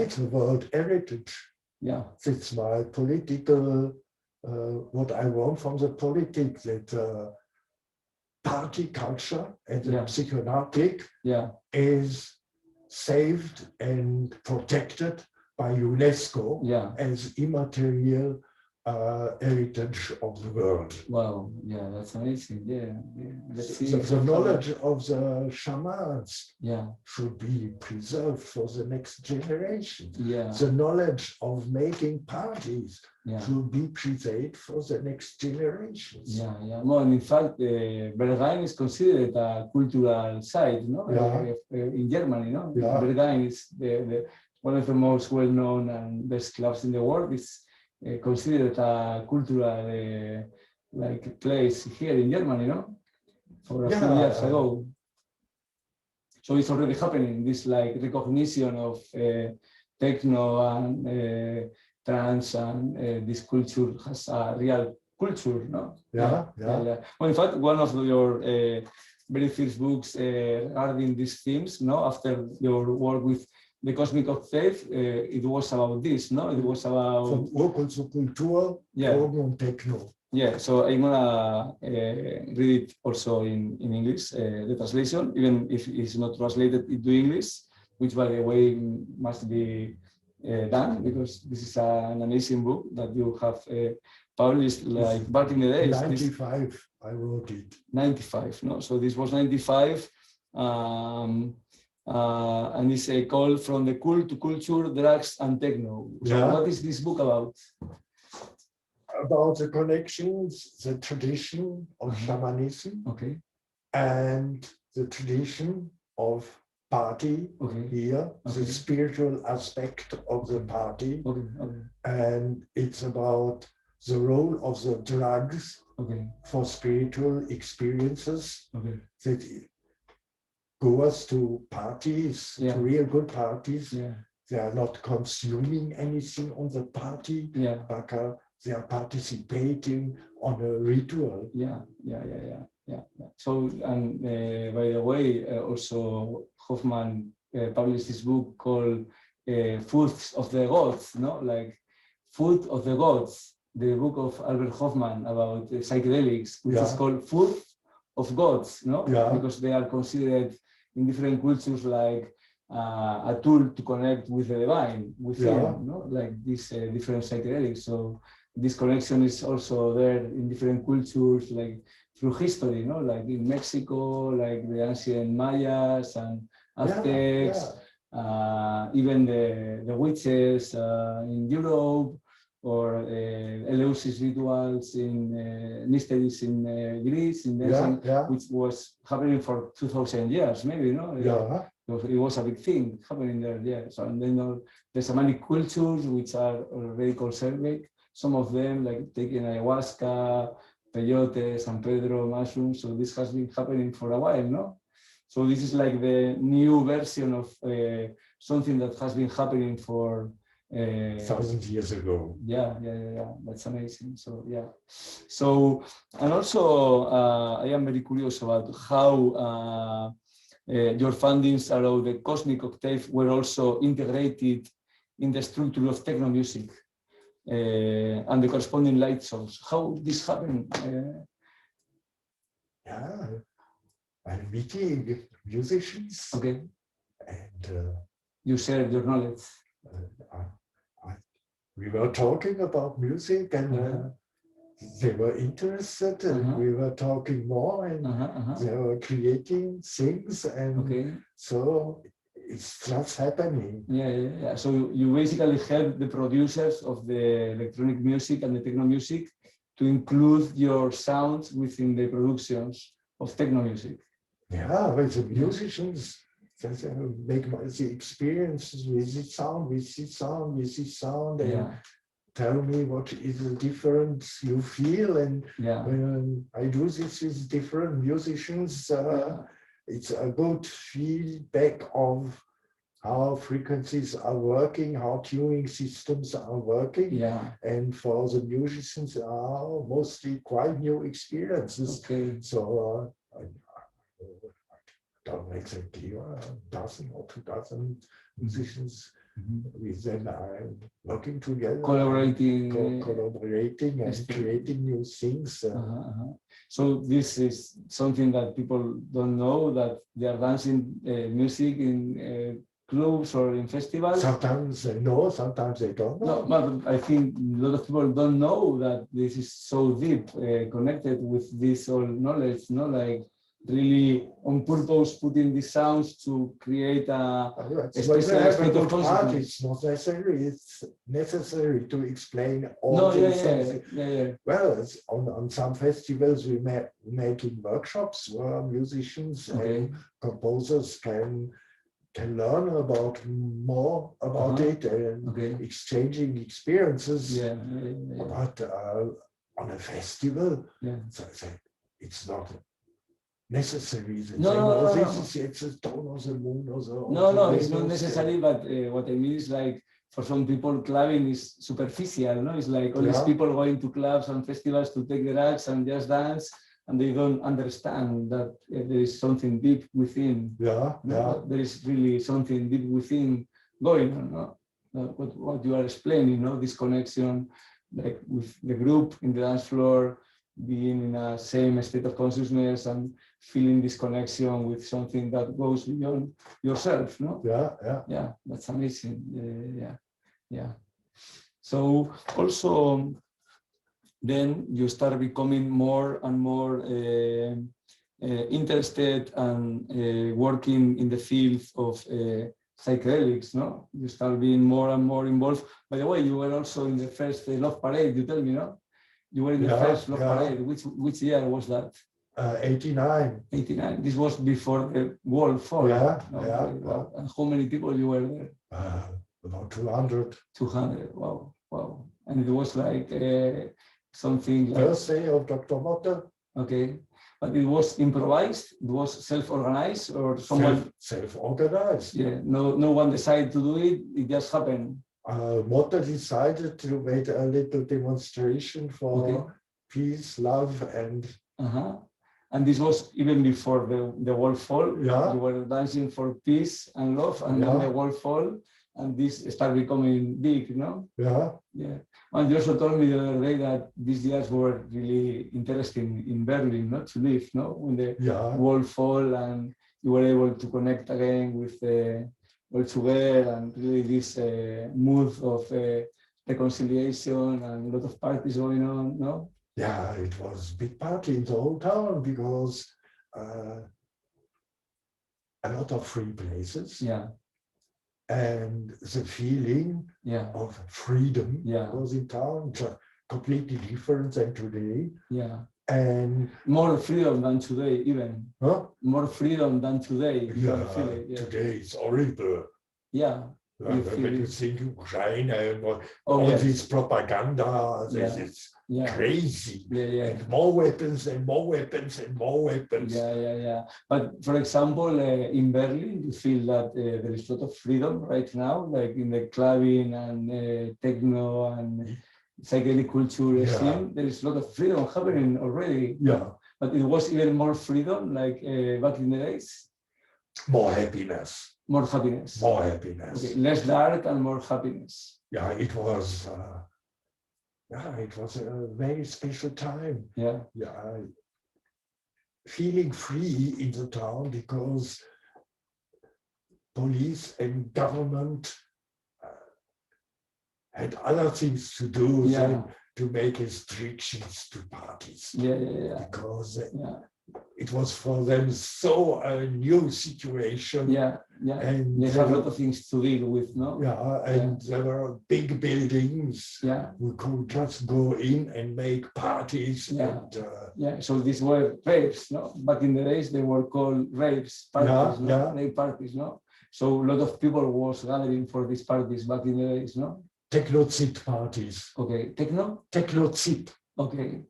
It's a world heritage. It's my political, what I want from the politics, that party culture and the psychonaut is saved and protected by UNESCO as immaterial heritage of the world. Wow, that's amazing. The knowledge of the shamans should be preserved for the next generation. The knowledge of making parties should be preserved for the next generations. Well, in fact, Berghain is considered a cultural site, no? In Germany, no? Berghain is one of the most well-known and best clubs in the world. It's considered a cultural like place here in Germany, no? For a few years ago. So it's already happening. This like recognition of techno and trance and this culture has a real culture, no? Well, in fact, one of your very first books regarding these themes, no? After your work with the Cosmic Octave, it was about this, no? It was about Kultur, and techno. So I'm gonna read it also in English, the translation, even if it's not translated into English, which by the way must be done, because this is an amazing book that you have published like back in the days. 95, I wrote it. 95, no? So this was 95. And it's a call from the cult to culture, drugs, and techno. So what is this book about? about the connections, the tradition of shamanism, and the tradition of party here, the spiritual aspect of the party, and it's about the role of the drugs for spiritual experiences. That goers to parties, to real good parties, they are not consuming anything on the party, but they are participating on a ritual. So, and by the way, also Hoffman published this book called Foods of the Gods, no? Like Food of the Gods, the book of Albert Hoffman about psychedelics, which is called Food of Gods, no? Because they are considered in different cultures like a tool to connect with the divine within, no? Like these different psychedelics. So this connection is also there in different cultures, like through history, no? Like in Mexico, like the ancient Mayas and Aztecs, even the witches in Europe, or Eleusis rituals in mysteries in Greece, in which was happening for 2,000 years, maybe, no? It was a big thing happening there, So, and then the shamanic cultures, which are already conservative, some of them like taking ayahuasca, peyote, San Pedro, mushrooms. So this has been happening for a while, no? So this is like the new version of something that has been happening for 1,000 years ago. Yeah. That's amazing. So So, and also I am very curious about how your findings around the cosmic octave were also integrated in the structure of techno music and the corresponding light source. How this happened? I'm meeting musicians. And you shared your knowledge. We were talking about music, and they were interested, and we were talking more, and they were creating things, and so it's just happening. So you basically help the producers of the electronic music and the techno music to include your sounds within the productions of techno music. With the musicians, make the experiences with this sound, and tell me what is the difference you feel. And when I do this with different musicians, it's a good feedback of how frequencies are working, how tuning systems are working. And for the musicians are mostly quite new experiences. So I don't know exactly a dozen or 2,000 musicians. With them I'm working together, collaborating and creating new things. So this is something that people don't know, that they are dancing music in clubs or in festivals. Sometimes they know, sometimes they don't know. No, but I think a lot of people don't know that this is so deep connected with this all knowledge, no? Like really on purpose putting these sounds to create a special state of consciousness. It's not necessary. It's necessary to explain all these things. Well, on some festivals we making workshops where musicians and composers can learn about more about it and exchanging experiences. But on a festival, it's not necessary. It's a tone of the moon or the it's not necessary, but what I mean is like for some people clubbing is superficial, no? It's like all these people going to clubs and festivals to take the drugs and just dance, and they don't understand that there is something deep within. There is really something deep within going on, no? What you are explaining, no? This connection, like with the group in the dance floor, being in a same state of consciousness and feeling this connection with something that goes beyond yourself, no? That's amazing. So also then you start becoming more and more interested and working in the field of psychedelics, no? You start being more and more involved. By the way, you were also in the first Love Parade, you tell me, no? You were in the first love parade. Which year was that? 89. 89. This was before the wall fall. Wow. And how many people you were there? About 200. 200. Wow. Wow. And it was like something like... First day of Dr. Motte. Okay. But it was improvised? It was self-organized or someone... Self-organized. Yeah. No one decided to do it. It just happened. Motte decided to make a little demonstration for peace, love, and... And this was even before the wall fall. Yeah. You were dancing for peace and love, and then the wall fall, and this started becoming big, no? Yeah. Yeah. And you also told me the other day that these years were really interesting in Berlin, not to live, no? When the wall fall and you were able to connect again with all together, and really this mood of reconciliation and a lot of parties going on, no? Yeah, it was a big party in the whole town because a lot of free places. Yeah. And the feeling of freedom was in town, completely different than today. Yeah. And more freedom than today, even. Huh? More freedom than today. Yeah, today it's horrible. Yeah. When you think Ukraine and all this propaganda, it's crazy. And more weapons and more weapons and more weapons. Yeah. But for example, in Berlin, you feel that there is a lot of freedom right now, like in the clubbing and techno and psychedelic culture scene. There is a lot of freedom happening already. Yeah. But it was even more freedom, like back in the days. More happiness. More happiness. More happiness. Okay. Less dark and more happiness. Yeah, it was a very special time. Yeah. Feeling free in the town because police and government had other things to do than to make restrictions to parties. Because it was for them so a new situation. And they have a lot of things to deal with, no? There were big buildings. We could just go in and make parties. So these were raves, no? Back in the days, they were called raves, parties, no? Rave parties, no? So a lot of people was gathering for these parties back in the days, no? Techno-zit parties. Okay, techno? Techno-zit. Okay.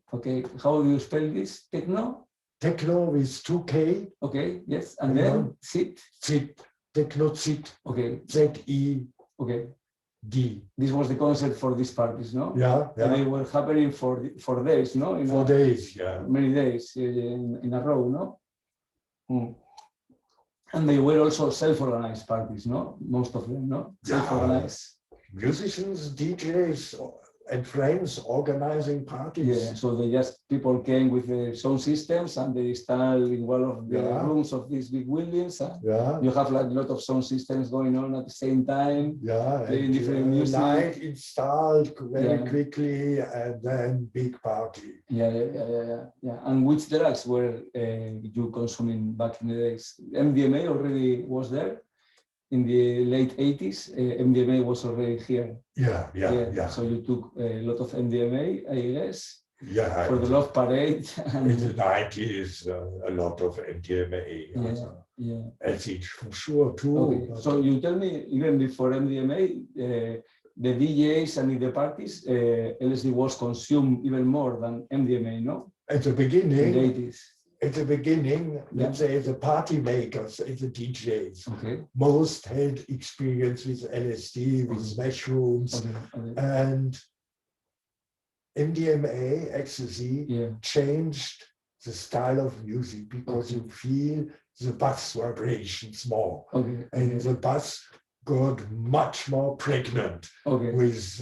How do you spell this? Techno? Techno is 2K. Okay, yes. And then zit? Zit. Techno-zit. Okay. Z-E. Okay. D. This was the concept for these parties, no? And they were happening for days, no? For days, many days in a row, no? And they were also self-organized parties, no? Most of them, no? Self-organized. Musicians, DJs, and friends organizing parties. So people came with the sound systems and they installed in one of the rooms of these big buildings. You have like a lot of sound systems going on at the same time. Playing different music. Light installed very quickly and then big party. And which drugs were you consuming back in the days? MDMA already was there. In the late 80s, MDMA was already here. So you took a lot of MDMA, I guess, for the Love Parade. In the 90s, a lot of MDMA. Acid for sure too. Okay. So you tell me, even before MDMA, the DJs and in the parties, LSD was consumed even more than MDMA, no? At the beginning. In the 80s. At the beginning, let's say the party makers, the DJs, most had experience with LSD, with mushrooms, and MDMA, ecstasy, changed the style of music because you feel the bass vibrations more. And the bass got much more pregnant with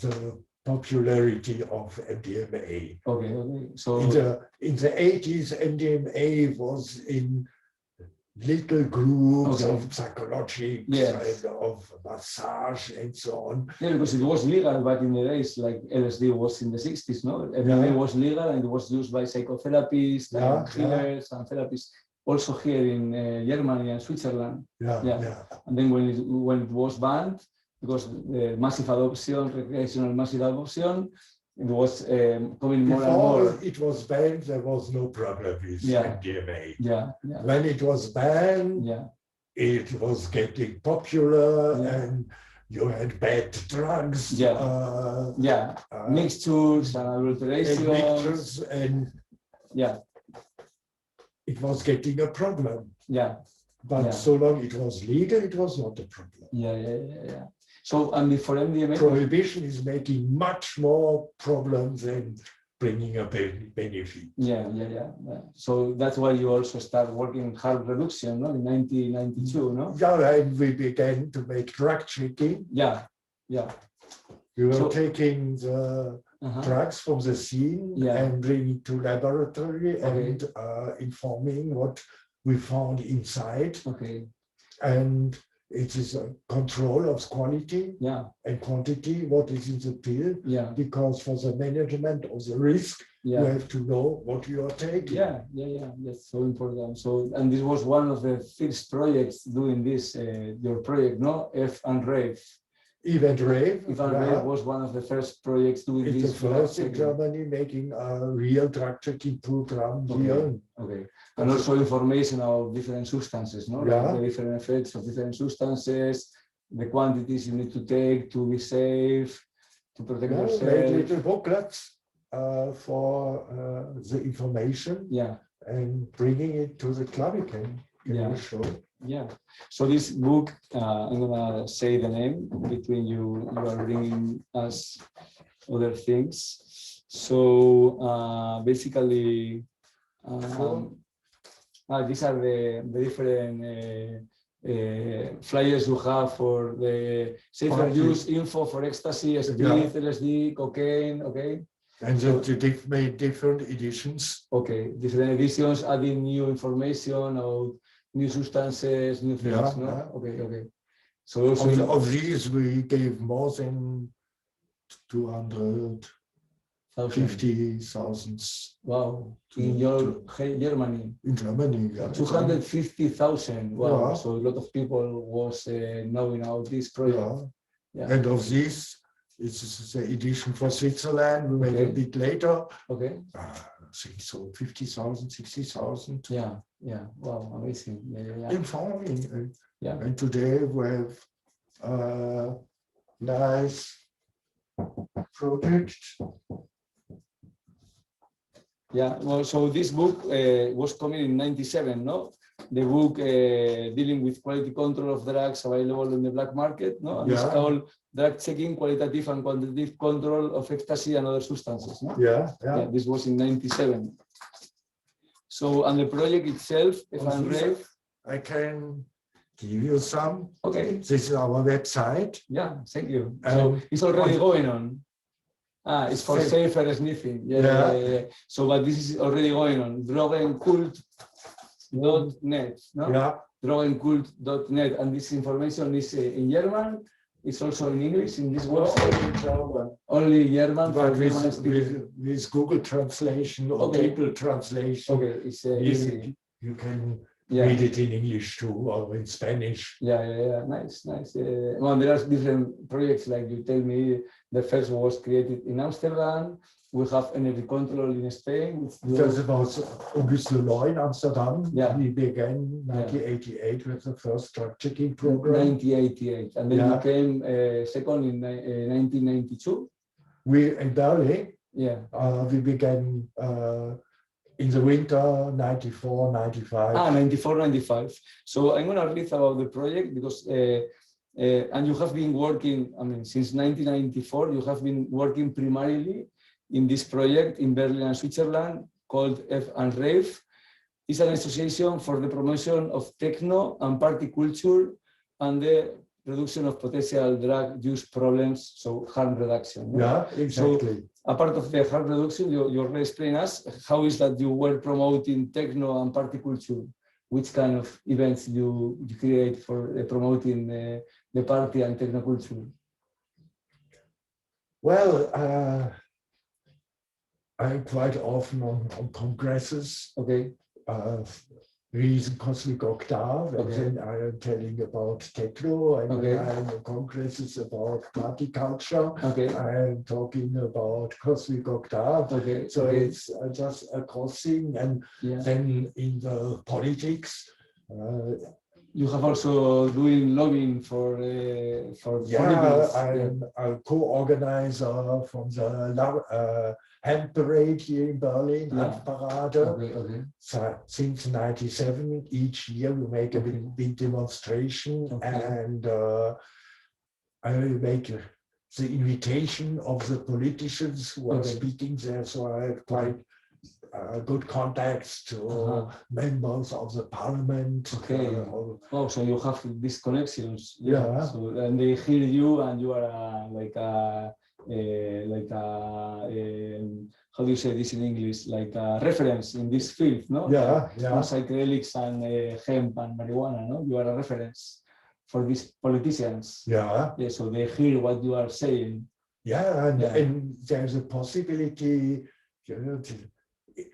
the popularity of MDMA. So in the 80s, MDMA was in little groups of psychologics and of massage and so on. Because it was legal back in the days, like LSD was in the 60s, no? MDMA was legal and it was used by psychotherapists, healers and therapists, also here in Germany and Switzerland. And then when it was banned, because the massive adoption, recreational massive adoption, it was coming more and Before more. it was banned, there was no problem with MDMA. Yeah, yeah. When it was banned, yeah. it was getting popular, Yeah. and you had bad drugs. Yeah. Mixtures and adulterations. And yeah. It was getting a problem. Yeah. But so long it was legal, it was not a problem. Yeah. So, and before MDMA, prohibition is making much more problems than bringing a benefit. Yeah. So that's why you also start working harm reduction, no? In 1992, no? Yeah, and we began to make drug checking. Yeah. We were taking the drugs from the scene and bringing to laboratory and informing what we found inside. Okay. And it is a control of quality and quantity, what is in the pill, because for the management of the risk, you have to know what you are taking. Yeah, that's so important. So, and this was one of the first projects doing this, your project, no? F and Rave. Event Rave. Event Rave was one of the first projects doing this. It's the first in Germany making a real drug checking program here. Okay. And also information of different substances, no? Yeah. Like the different effects of different substances, the quantities you need to take to be safe, to protect yourself. Made little booklets for the information and bringing it to the club again. Show. Yeah. So this book, I'm gonna say the name between you. You are bringing us other things. So basically, these are the different flyers you have for the safer use info for ecstasy, speed, LSD, cocaine. Okay. And they made different editions. Okay, different editions, adding new information or new substances, new things. Okay. So also of these, we gave more than 250,000. Wow! In Germany. In Germany, 250,000. Wow! So a lot of people was knowing about this project. And of these, it's the edition for Switzerland. We made a bit later. Okay. I think so, 50,000, 60,000. Yeah. Wow, amazing. Informing. And today we have a nice project. Yeah. Well, so this book was coming in '97, no? The book dealing with quality control of drugs available in the black market, no? And it's called Drug Checking, Qualitative and Quantitative Control of Ecstasy and Other Substances. No? Yeah. This was in '97. So, and the project itself, if I'm right, I can give you some. Okay. This is our website. Yeah, thank you. So it's already going on. It's for safer sniffing. Yeah. So, but this is already going on. Drogencult.net. No? Yeah. Drogencult.net. And this information is in German. It's also in English in this website. Only German. But with Google translation or people translation. Okay, it's easy. You can read it in English too, or in Spanish. Yeah. Nice. Well, there are different projects, like you tell me. The first was created in Amsterdam. We have energy control in Spain. That was Auguste Leloi in Amsterdam. Yeah. We began 1988 with the first drug checking program. 1988, and then you came second in 1992. We in Berlin. Yeah. We began in the winter 94, 95. 94, 95. So I'm going to read about the project because, and you have been working, since 1994, you have been working primarily in this project in Berlin and Switzerland called F and Rave. It's an association for the promotion of techno and party culture and the reduction of potential drug use problems, so harm reduction. No? Yeah, exactly. So, a part of the harm reduction, you already explained us how is that you were promoting techno and party culture. Which kind of events you create for promoting the party and techno culture? Well, I'm quite often on congresses. Okay. Reason Cosmic Octave, and Okay. then I am telling about techno, and Okay. then I am congresses about party culture. Okay. I am talking about Cosmic Octave. Okay. So Okay. it's just a crossing, and Yeah. then in the politics. You have also doing lobbying for politics. I'm a co-organizer from the Hand Parade here in Berlin, Handparade. Okay, okay. So since '97, each year we make a big demonstration, and I make the invitation of the politicians who are speaking there. So I have quite good contacts to members of the parliament. Okay. So you have these connections. Yeah. So and they hear you, and you are how do you say this in English? Like a reference in this field, no? Yeah. On psychedelics and hemp and marijuana, no? You are a reference for these politicians. Yeah. So they hear what you are saying. Yeah, and there's a possibility,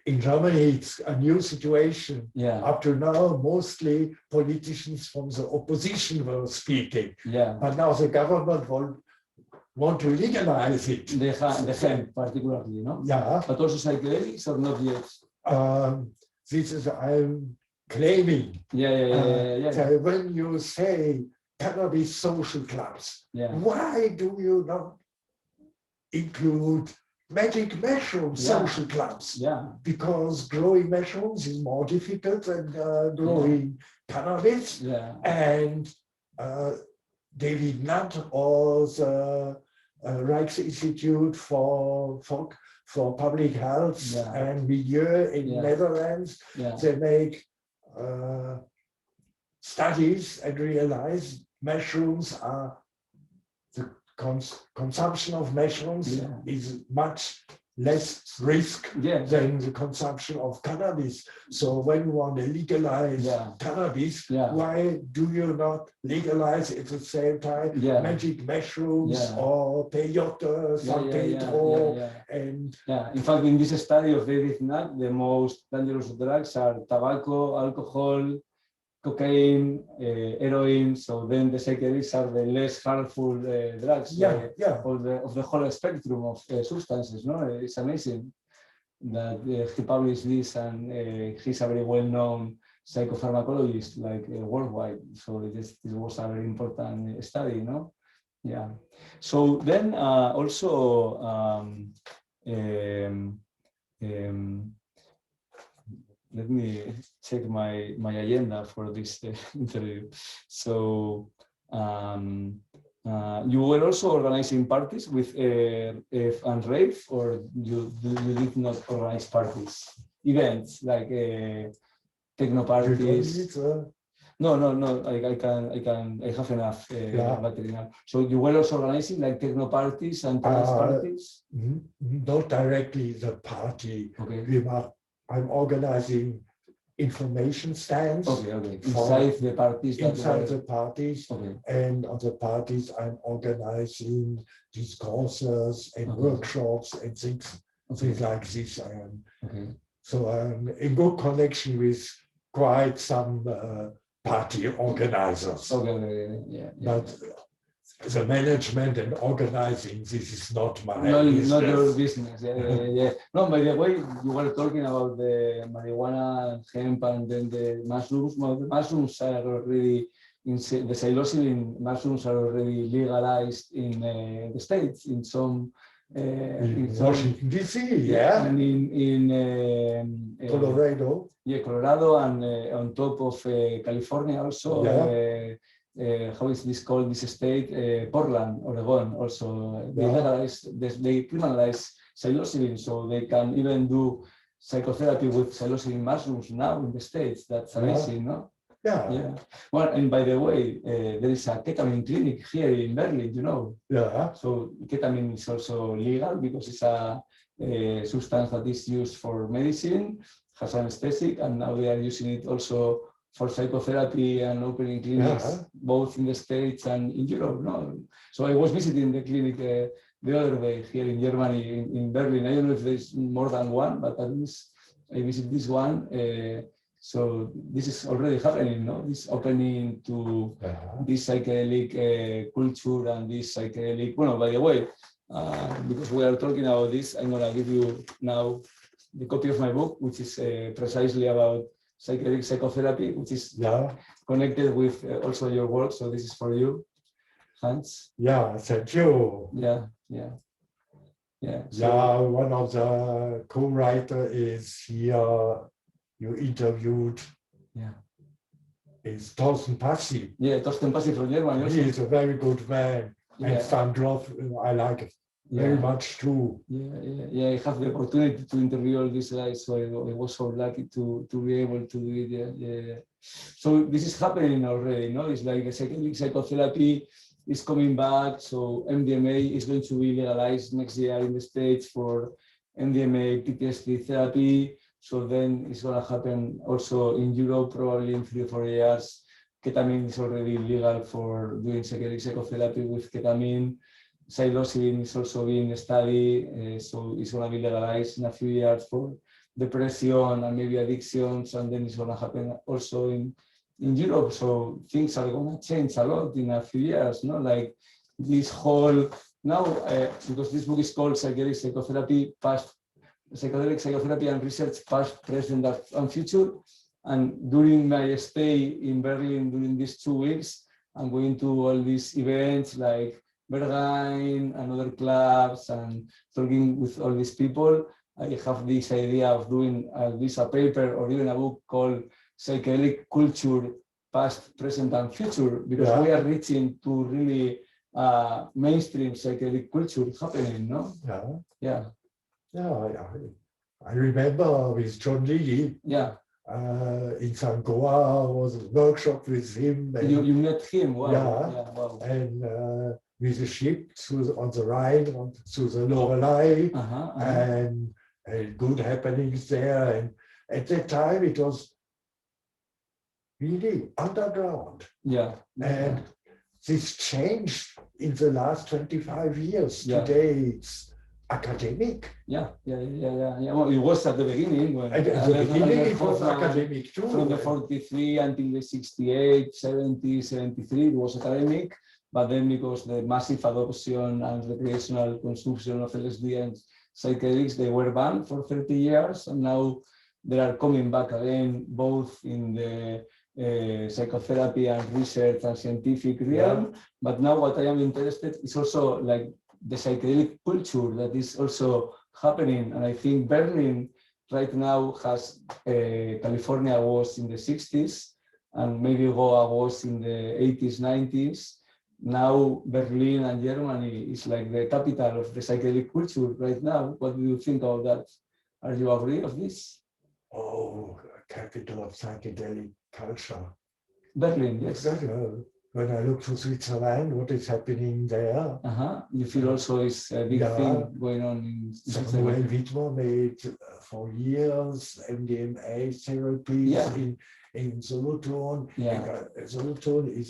in Germany, it's a new situation. Yeah. Up to now, mostly politicians from the opposition were speaking. Yeah. But now the government want to legalize it. The hemp, particularly, no? Yeah. But also psychedelics or not yet? This is I'm claiming. So when you say cannabis social clubs, why do you not include magic mushroom social clubs? Yeah. Because growing mushrooms is more difficult than growing cannabis. Yeah. And David Nutt or the Rijksinstituut for Public Health and Milieu in Netherlands, they make studies and realize mushrooms are the consumption of mushrooms is much less risk than the consumption of cannabis. So when you want to legalize cannabis, why do you not legalize at the same time magic mushrooms or peyote, San Pedro? And in fact, in this study of David Nutt, the most dangerous drugs are tobacco, alcohol, cocaine, heroin. So then the psychedelics are the less harmful drugs of the whole spectrum of substances. No, it's amazing that he published this, and he's a very well-known psychopharmacologist, like worldwide. So this was a very important study, no? Yeah. So then also. Let me check my agenda for this interview. So you were also organizing parties with and rave, or you did not organize parties, events like techno parties? No. I have enough battery now. So you were also organizing like techno parties and trance parties? Not directly the party. Okay. I'm organizing information stands. Okay. Inside the parties. Inside the parties. Okay. And on the parties, I'm organizing these courses and workshops and things like this. So I'm in good connection with quite some party organizers. But the management and organizing, this is not my business. Not your business. No, by the way, you were talking about the marijuana, hemp, and then the mushrooms. Well, the mushrooms are already the psilocybin mushrooms are already legalized in the States, in some. In Washington D.C. And in Colorado. Colorado, and on top of California also. How is this called? This state, Portland, Oregon. Also, they criminalize psilocybin, so they can even do psychotherapy with psilocybin mushrooms now in the States. That's amazing, no? Yeah. Well, and by the way, there is a ketamine clinic here in Berlin, you know. Yeah. So ketamine is also legal because it's a substance that is used for medicine, has anesthetic, and now they are using it also for psychotherapy and opening clinics, both in the States and in Europe. No? So I was visiting the clinic the other day here in Germany, in Berlin. I don't know if there's more than one, but at least I visited this one. So this is already happening, no? This opening to this psychedelic culture and this psychedelic. Well, by the way, because we are talking about this, I'm gonna give you now the copy of my book, which is precisely about psychedelic psychotherapy, which is connected with also your work. So this is for you, Hans. Yeah, thank you. Yeah. So, one of the co-writer is here. You interviewed. Is Thorsten Passi. Yeah, Thorsten Passi from Germany. He is a very good man. And Sandroff, I like it very much too. I have the opportunity to interview all these guys, so I was so lucky to be able to do it. So this is happening already, no? It's like a psychedelic psychotherapy is coming back. So MDMA is going to be legalized next year in the States for MDMA PTSD therapy. So then it's going to happen also in Europe, probably in 3 or 4 years. Ketamine is already legal for doing psychedelic psychotherapy with ketamine. Psilocybin is also being studied, so it's going to be legalized in a few years for depression and maybe addictions, and then it's going to happen also in Europe. So things are going to change a lot in a few years, no? Like this whole now, because this book is called Psychedelic Psychotherapy, Psychedelic Psychotherapy and Research, Past, Present, and Future. And during my stay in Berlin during these 2 weeks, I'm going to all these events like Berghain and other clubs and talking with all these people. I have this idea of doing a paper or even a book called Psychedelic Culture, Past, Present, and Future, because we are reaching to really mainstream psychedelic culture happening, no? Yeah. I remember with John Lee. In Sangoa was a workshop with him. And you met him? Wow. Wow. And with the ship on the Rhine, through the Lorelei, and good happenings there. And at that time, it was really underground. And this changed in the last 25 years. Today, it's academic. Well, it was at the beginning. At the beginning, it was academic too. From the 43 until the 68, 70, 73, it was academic. But then because the massive adoption and recreational consumption of LSD and psychedelics, they were banned for 30 years. And now they are coming back again, both in the psychotherapy and research and scientific realm. But now what I am interested is also like the psychedelic culture that is also happening. And I think Berlin right now has, California was in the 60s, and maybe Goa was in the 80s, 90s. Now Berlin and Germany is like the capital of the psychedelic culture right now. What do you think of that? Are you agree of this? Oh, capital of psychedelic culture. Berlin, yes. When I look to Switzerland, what is happening there? You feel also is a big thing going on in Samuel Wittmer made for years MDMA therapy in Solothurn. Solothurn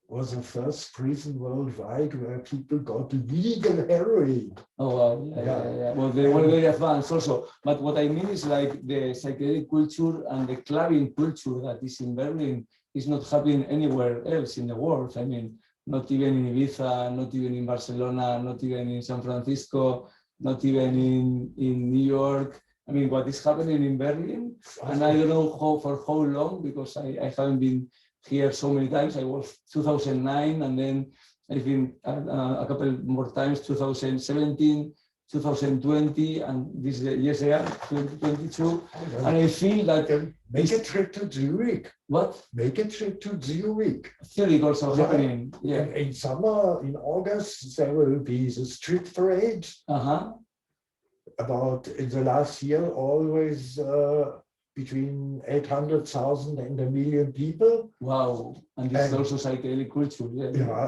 was the first prison worldwide where people got legal heroin. Oh wow, Well, they were very advanced also. But what I mean is like the psychedelic culture and the clubbing culture that is in Berlin is not happening anywhere else in the world. I mean, not even in Ibiza, not even in Barcelona, not even in San Francisco, not even in New York. I mean, what is happening in Berlin, and I don't know for how long, because I haven't been here so many times. I was 2009, and then I've been a couple more times, 2017, 2020, and this year, 2022. And I feel that make a trip to Zurich. What? Make a trip to Zurich. Zurich also happening. In summer, in August, there will be the street parade. About in the last year, always between 800,000 and 1 million people. Wow! And this is also psychedelic culture.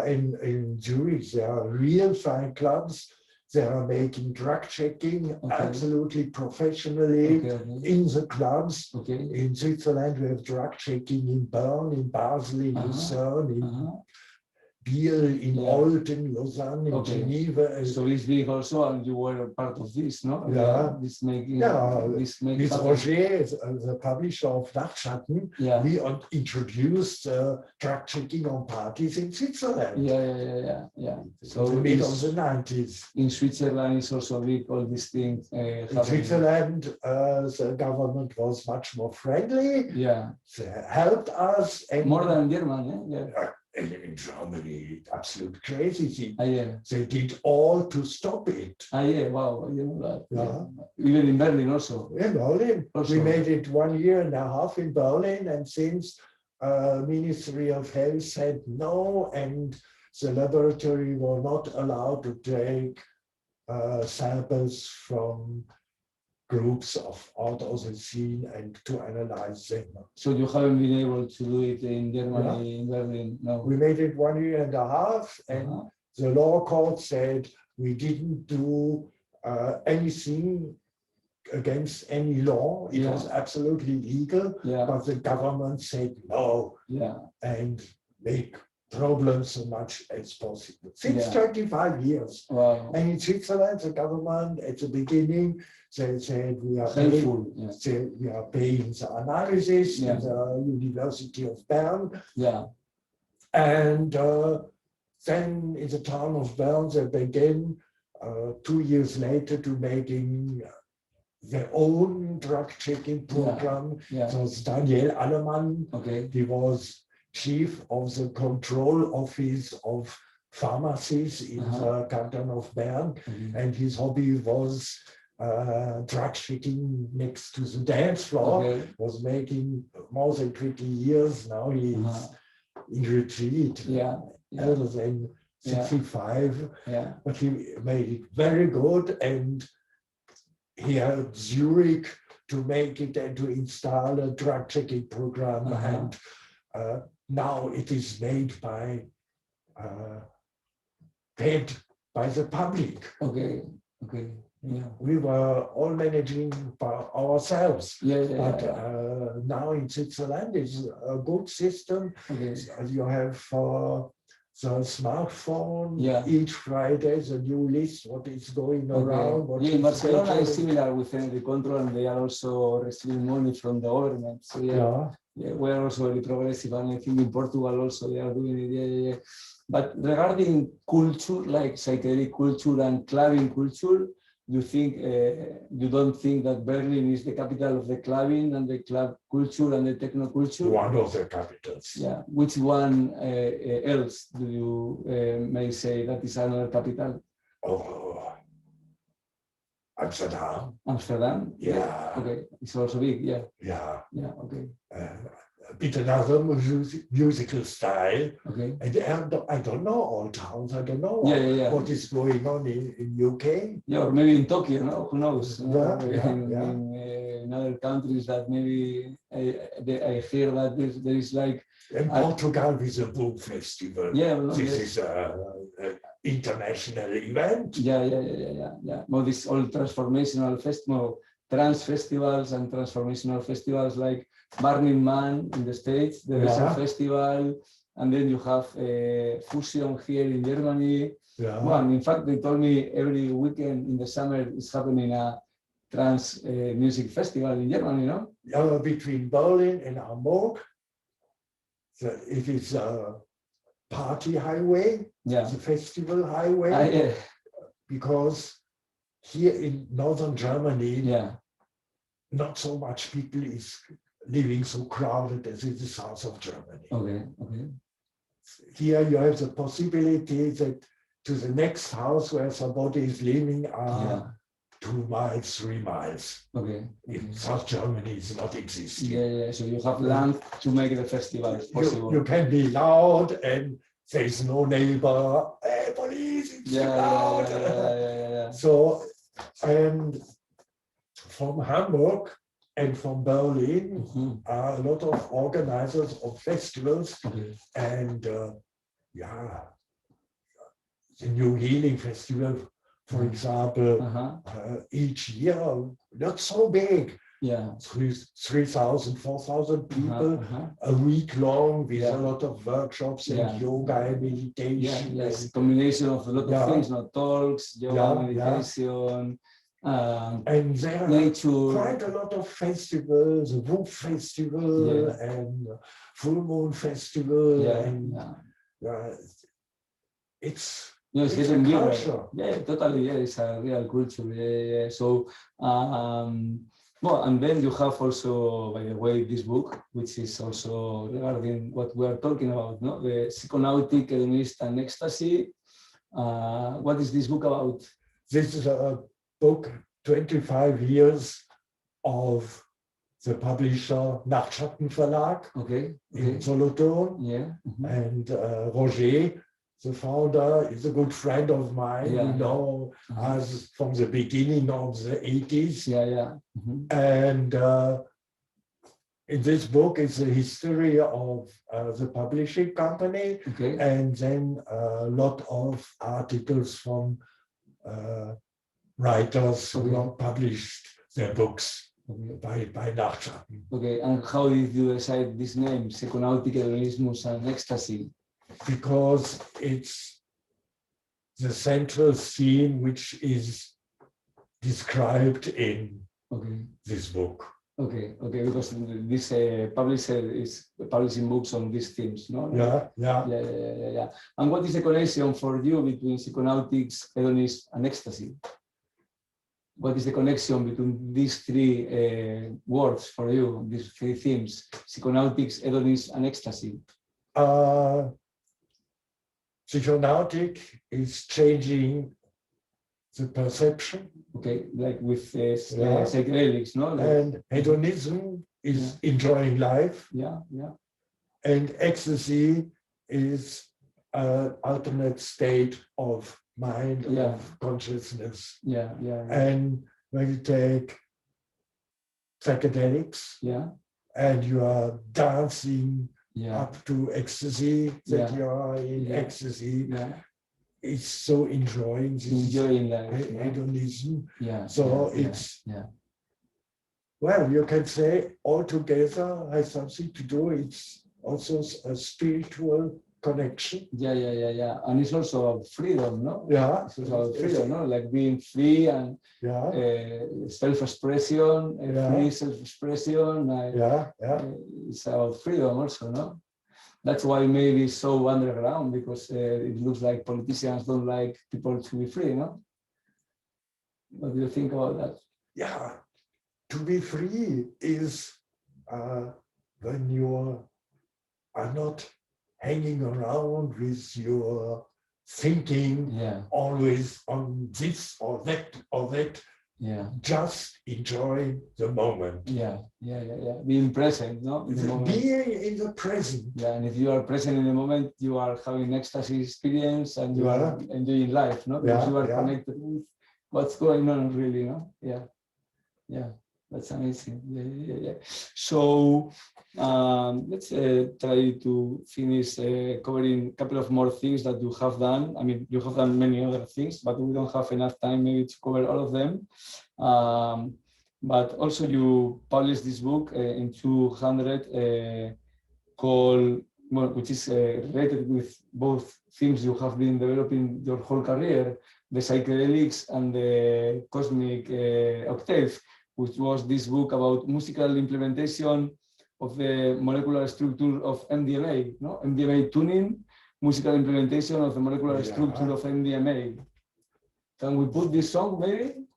In Zurich, there are real fine clubs. They are making drug checking absolutely professionally in the clubs. In Switzerland, we have drug checking in Bern, in Basel, in Lucerne. Biel, in Olten, Lausanne, in Geneva. So it's big also, and you were part of this, no? This making. With Roger, the publisher of Dachschatten, we introduced drug checking on parties in Switzerland. So in the mid of the 90s. In Switzerland, it's also big, all these things. In Switzerland, the government was much more friendly. They helped us. And more than Germany, And in Germany, absolute crazy thing. They did all to stop it. Wow, even in Berlin also. In Berlin, we made it 1.5 years in Berlin, and since Ministry of Health said no, and the laboratory were not allowed to take samples from groups of out of the scene and to analyze them. So you haven't been able to do it in Germany, in Berlin? No. We made it 1.5 years, and the law court said we didn't do anything against any law. It was absolutely legal, but the government said no, and make problems so much as possible. Since 25 years. Wow. And in Switzerland, the government at the beginning, they said we are paying the analysis in the University of Bern. And then in the town of Bern, they began 2 years later to making their own drug checking program. So it's Daniel Allemann, he was chief of the control office of pharmacies in the canton of Bern, and his hobby was drug checking next to the dance floor. Was making more than 20 years now. He's in retreat, other than 65, but he made it very good, and he helped Zurich to make it and to install a drug checking program, and now it is made by paid by the public. We were all managing by ourselves, but now in Switzerland it's a good system. You have the smartphone, each Friday the new list, what is going around. In Barcelona is similar with energy control, and they are also receiving money from the government. So we're also very progressive, and I think in Portugal also they are doing it. But regarding culture, like psychedelic culture and clubbing culture, you don't think that Berlin is the capital of the clubbing and the club culture and the techno culture? One of the capitals. Which one else do you may say that is another capital? Oh, Amsterdam. Amsterdam? It's also big, a bit another musical style. And I don't know all towns. I don't know what is going on in UK. Or maybe in Tokyo, no? Who knows? In other countries that maybe I hear that there is like... In Portugal with the Boom Festival. This is an international event. Well, this all transformational festival, trans festivals and transformational festivals like Burning Man in the States, the Desert Festival, and then you have Fusion here in Germany. Well, in fact, they told me every weekend in the summer is happening a trans music festival in Germany, no? Between Berlin and Hamburg, it is a party highway, the festival highway, because here in northern Germany, not so much people is living so crowded as in the south of Germany. Here you have the possibility that to the next house where somebody is living are 2 miles, 3 miles. In South Germany it's not existing. So you have land to make the festival possible. You can be loud and there's no neighbor. Hey, police, it's too loud. So, and from Hamburg and from Berlin are a lot of organizers of festivals, and the New Healing Festival, for example, each year, not so big, Yeah. 3,000, 4,000 people a week long with a lot of workshops and yoga and meditation. Yeah, yes, combination of a lot of things, talks, yoga, meditation, and there nature. Are quite a lot of festivals, the Whoop Festival and Full Moon Festival. It's a culture. Yeah, totally. Yeah, it's a real culture. Yeah. So, well, and then you have also, by the way, this book, which is also regarding what we are talking about, no? The psychonautic, hedonist, and ecstasy. What is this book about? This is a book, 25 years of the publisher Nachtschatten Verlag in Solothurn. Yeah. And Roger, the founder, is a good friend of mine. We know us from the beginning of the 80s. And in this book is the history of the publishing company, and then a lot of articles from writers who have published their books by Nachtschatten. And how did you decide this name, Psychonautic, Hedonismus, and Ecstasy? Because it's the central theme which is described in this book. Because this publisher is publishing books on these themes, no? Yeah. And what is the connection for you between psychonautics, hedonism, and ecstasy? What is the connection between these three words for you, these three themes, psychonautics, hedonism, and ecstasy? Psychonautic is changing the perception. Like with psychedelics, no? And hedonism is enjoying life. And ecstasy is an alternate state of mind, of consciousness. And when you take psychedelics and you are dancing up to ecstasy, that you are in ecstasy, it's so enjoying life, hedonism. It's well, you can say altogether has something to do. It's also a spiritual connection. And it's also freedom, no? It's also freedom, no? Like being free and self-expression, free self-expression. It's about freedom also, no? That's why maybe it's so underground, because it looks like politicians don't like people to be free, no? What do you think about that? Yeah, to be free is when you are not hanging around with your thinking always on this or that. Just enjoy the moment. Being present, no? Being in the present. And if you are present in the moment, you are having ecstasy experience and you are enjoying life, no? Because you are connected with what's going on, really, no? That's amazing. So let's try to finish covering a couple of more things that you have done. I mean, you have done many other things, but we don't have enough time maybe to cover all of them. But also you published this book in 200 called, which is related with both themes you have been developing your whole career, the psychedelics and the cosmic octave, which was this book about musical implementation of the molecular structure of MDMA, no? MDMA tuning, musical implementation of the molecular structure of MDMA. Can we put this song, maybe?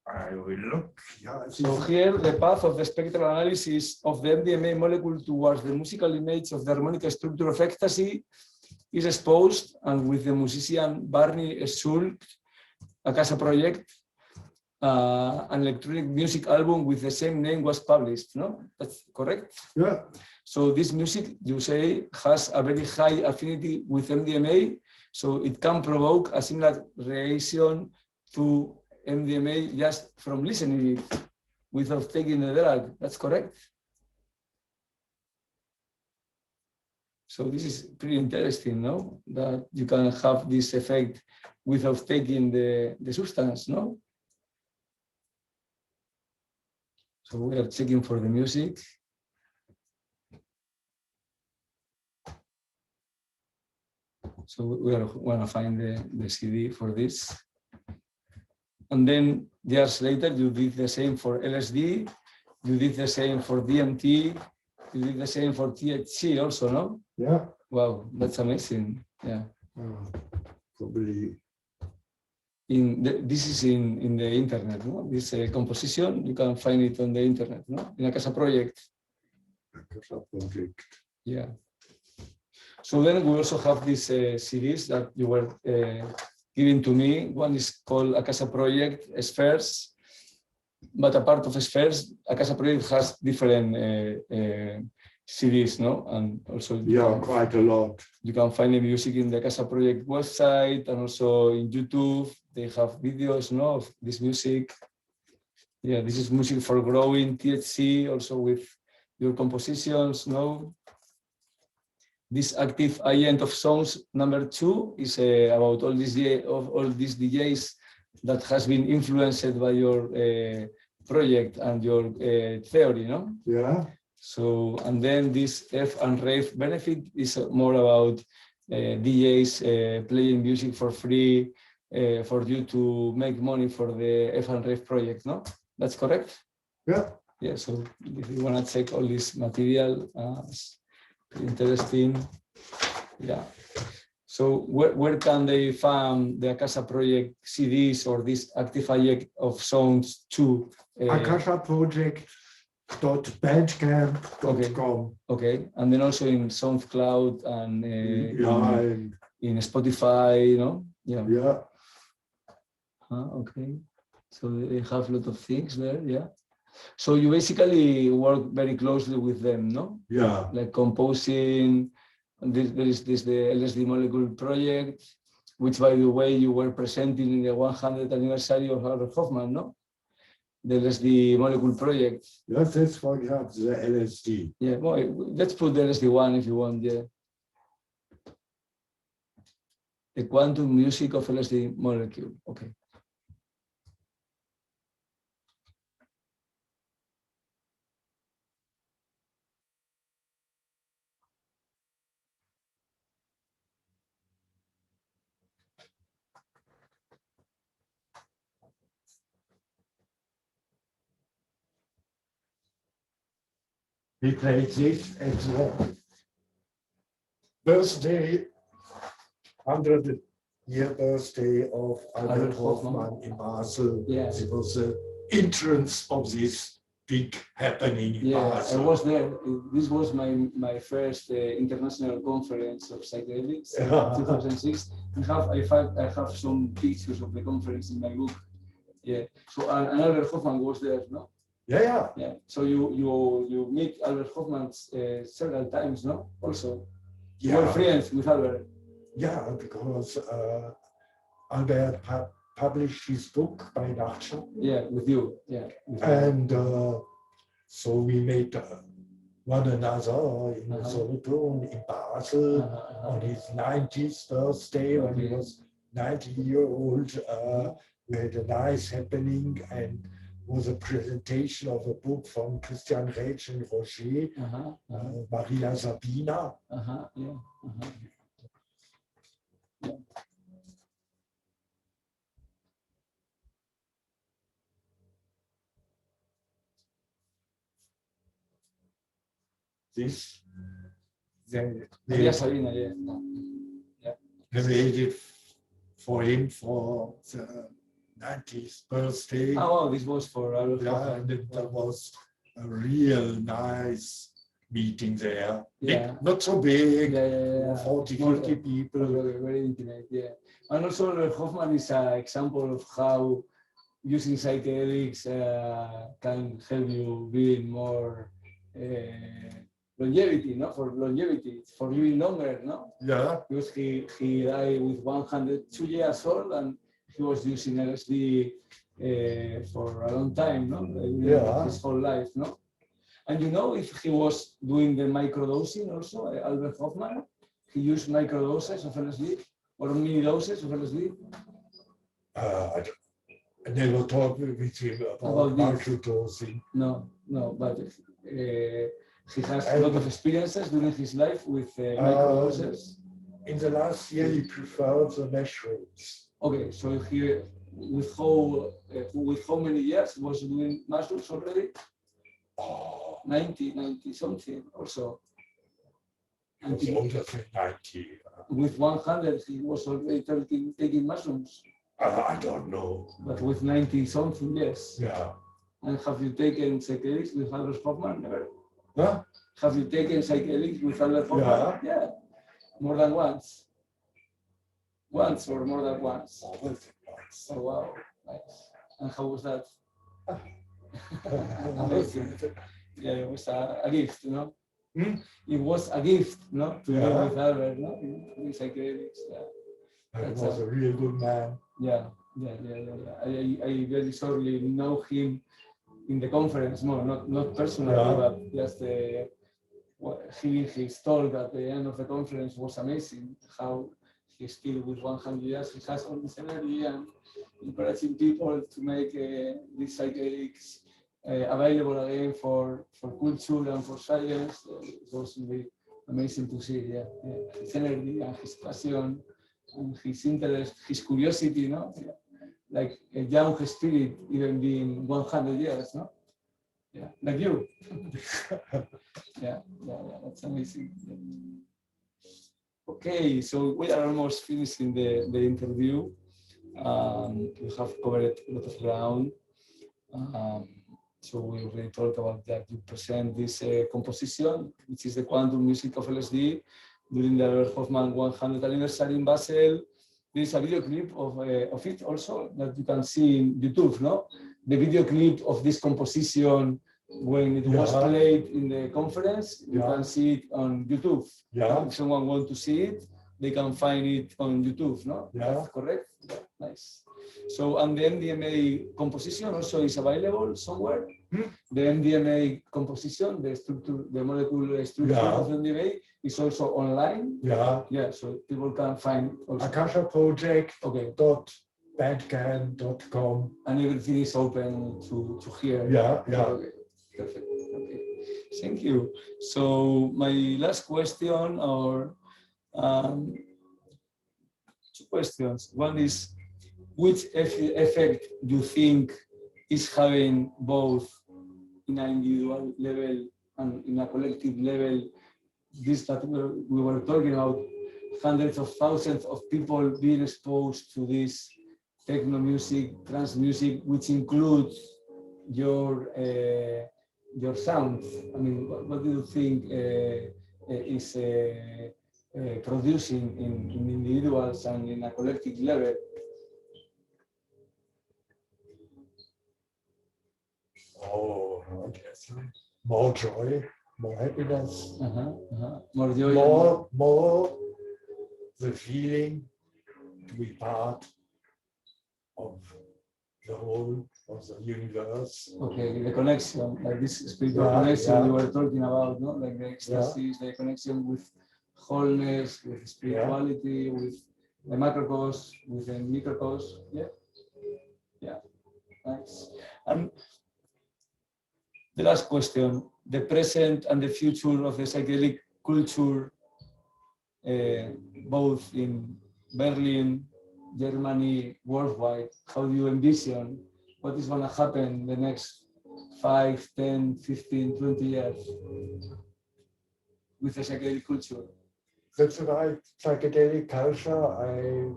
I will look. So here, the path of the spectral analysis of the MDMA molecule towards the musical image of the harmonic structure of ecstasy is exposed, and with the musician Barney Schultz, a Casa project, an electronic music album with the same name was published, no? That's correct? So this music, you say, has a very high affinity with MDMA, so it can provoke a similar reaction to MDMA just from listening it without taking the drug. That's correct? So this is pretty interesting, no? That you can have this effect without taking the substance, no? So we are checking for the music. So we are going to find the CD for this. And then years later, you did the same for LSD, you did the same for DMT, you did the same for THC also, no? Yeah. Wow, that's amazing. Yeah. Probably. This is in the internet, no? This composition, you can find it on the internet, no? In a Casa project. A Casa project. Yeah. So then we also have these CDs that you were giving to me. One is called A Casa Project Spheres, but a part of Spheres, A Casa Project has different CDs, no? And also quite a lot. You can find the music in the Casa Project website and also in YouTube. They have videos, no, of this music. Yeah, this is music for growing THC, also with your compositions, no? This active agent of songs number 2 is about all these DJs that has been influenced by your project and your theory, no? Yeah. So, and then this F and Rave benefit is more about DJs playing music for free for you to make money for the F and Rave project, no? That's correct? Yeah. Yeah, so if you want to check all this material, interesting. Yeah. So where can they find the Casa Project CDs or this active agent of songs to? acasaproject.bandcamp.com. Okay, and then also in SoundCloud and in Spotify, you know? Yeah. Yeah. Okay. So they have a lot of things there, yeah. So you basically work very closely with them, no? Yeah. Like composing. There is the LSD Molecule project, which, by the way, you were presenting in the 100th anniversary of Albert Hoffman, no? The LSD Molecule project. Yes, that's what you have, the LSD. Yeah, well, let's put the LSD one if you want, yeah. The quantum music of LSD Molecule, okay. We played this at the birthday, 100-year birthday of Albert Hoffman in Basel. Yeah. It was the entrance of this big happening in Basel. I was there. This was my first international conference of psychedelics, 2006. I have some pictures of the conference in my book. Yeah. So and Albert Hoffman was there, no? Yeah. So you meet Albert Hoffman several times, no? Also, you Yeah. were friends with Albert. Yeah, because Albert published his book by Nature. Yeah, with you. Yeah. And so we met one another in the Solothurn in Basel on his 90th birthday when he was 90-year-old. We had a nice happening and was a presentation of a book from Christian Reitsch and Roger, Maria Sabina. This, Maria Sabina, yeah. They waited for him for the 90th birthday. Oh, wow, this was for Albert Hoffman. Yeah, and there was a real nice meeting there. Yeah. Not so big, 40, 50 people. Very intimate, yeah. And also Albert Hoffman is an example of how using psychedelics can help you build more longevity, no? For longevity, for living longer, no? Yeah. Because he died with 102 years old and he was using LSD for a long time, no? His whole life, no? And you know if he was doing the microdosing also, Albert Hoffman? He used microdoses of LSD or mini doses of LSD? I I never talked with him about microdosing. No, but he has a lot of experiences during his life with microdoses. In the last year, he preferred the mushrooms. Okay, so he with how many years was doing mushrooms already? 90 something or so. He was older than 90. With 100, he was already taking mushrooms. I don't know. But with 90 something, yes. Yeah. And have you taken psychedelics with Albert Hoffman? Never. Huh? Have you taken psychedelics with Albert Hoffman? Yeah. More than once. Once or more than once. Oh wow, nice. And how was that? Amazing. Yeah, it was a gift, you know. It was a gift, no, to go with Albert, no, in psychedelics. Yeah. He was a real good man. Yeah. I very sorely know him in the conference, not personally, but just his talk at the end of the conference was amazing. How he's still with 100 years, he has all this energy and encouraging people to make these psychedelics available again for culture and for science. It was really amazing to see. Yeah. His energy and his passion and his interest, his curiosity, no? Yeah. Like a young spirit, even being 100 years, no? Yeah, like you. yeah, that's amazing. Okay, so we are almost finishing the interview. We have covered a lot of ground. So we already talked about that. You present this composition, which is the quantum music of LSD, during the Albert Hoffman 100th anniversary in Basel. There is a video clip of it also that you can see in YouTube, no? The video clip of this composition when it was played in the conference, you can see it on YouTube. If someone wants to see it, they can find it on YouTube, no? That's correct? Yeah, nice. So, and the MDMA composition also is available somewhere. The MDMA composition, the structure, the molecular structure of MDMA is also online. Yeah, so people can find also. Akasha Project. Okay. .bandcamp.com. And everything is open to hear. Okay. Perfect. Okay. Thank you. So my last question, or two questions. One is, which effect do you think is having both in an individual level and in a collective level, this that we were talking about, hundreds of thousands of people being exposed to this techno music, trance music, which includes your sound? I mean, what do you think is producing in individuals and in a collective level? Oh, yes. More joy, more happiness, more joy, more the feeling to be part of the whole of the universe. Okay, the connection, like this spiritual connection you were talking about, no? Like the ecstasy, the connection with wholeness, with spirituality, with the macrocosm, with the microcosm. Yeah, nice. And the last question: the present and the future of the psychedelic culture, both in Berlin, Germany, worldwide. How do you envision what is going to happen the next 5, 10, 15, 20 years with the psychedelic culture? That's right. Psychedelic culture, I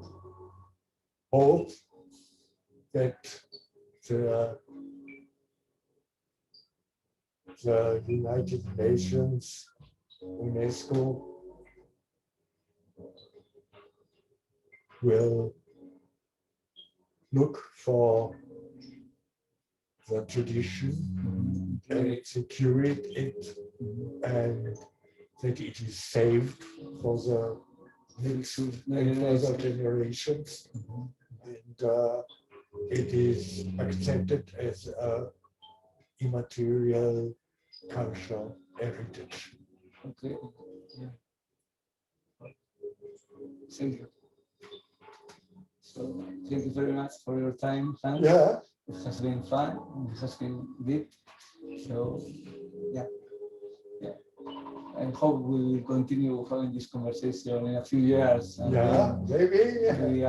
hope that the United Nations, UNESCO, will look for the tradition and secure it, and that it is saved for the next and further generations, and it is accepted as a immaterial cultural heritage. Okay. Thank you. So thank you very much for your time, Hans. Yeah. It has been fun. It has been deep. So yeah. I hope we will continue having this conversation in a few years. And Yeah, maybe. maybe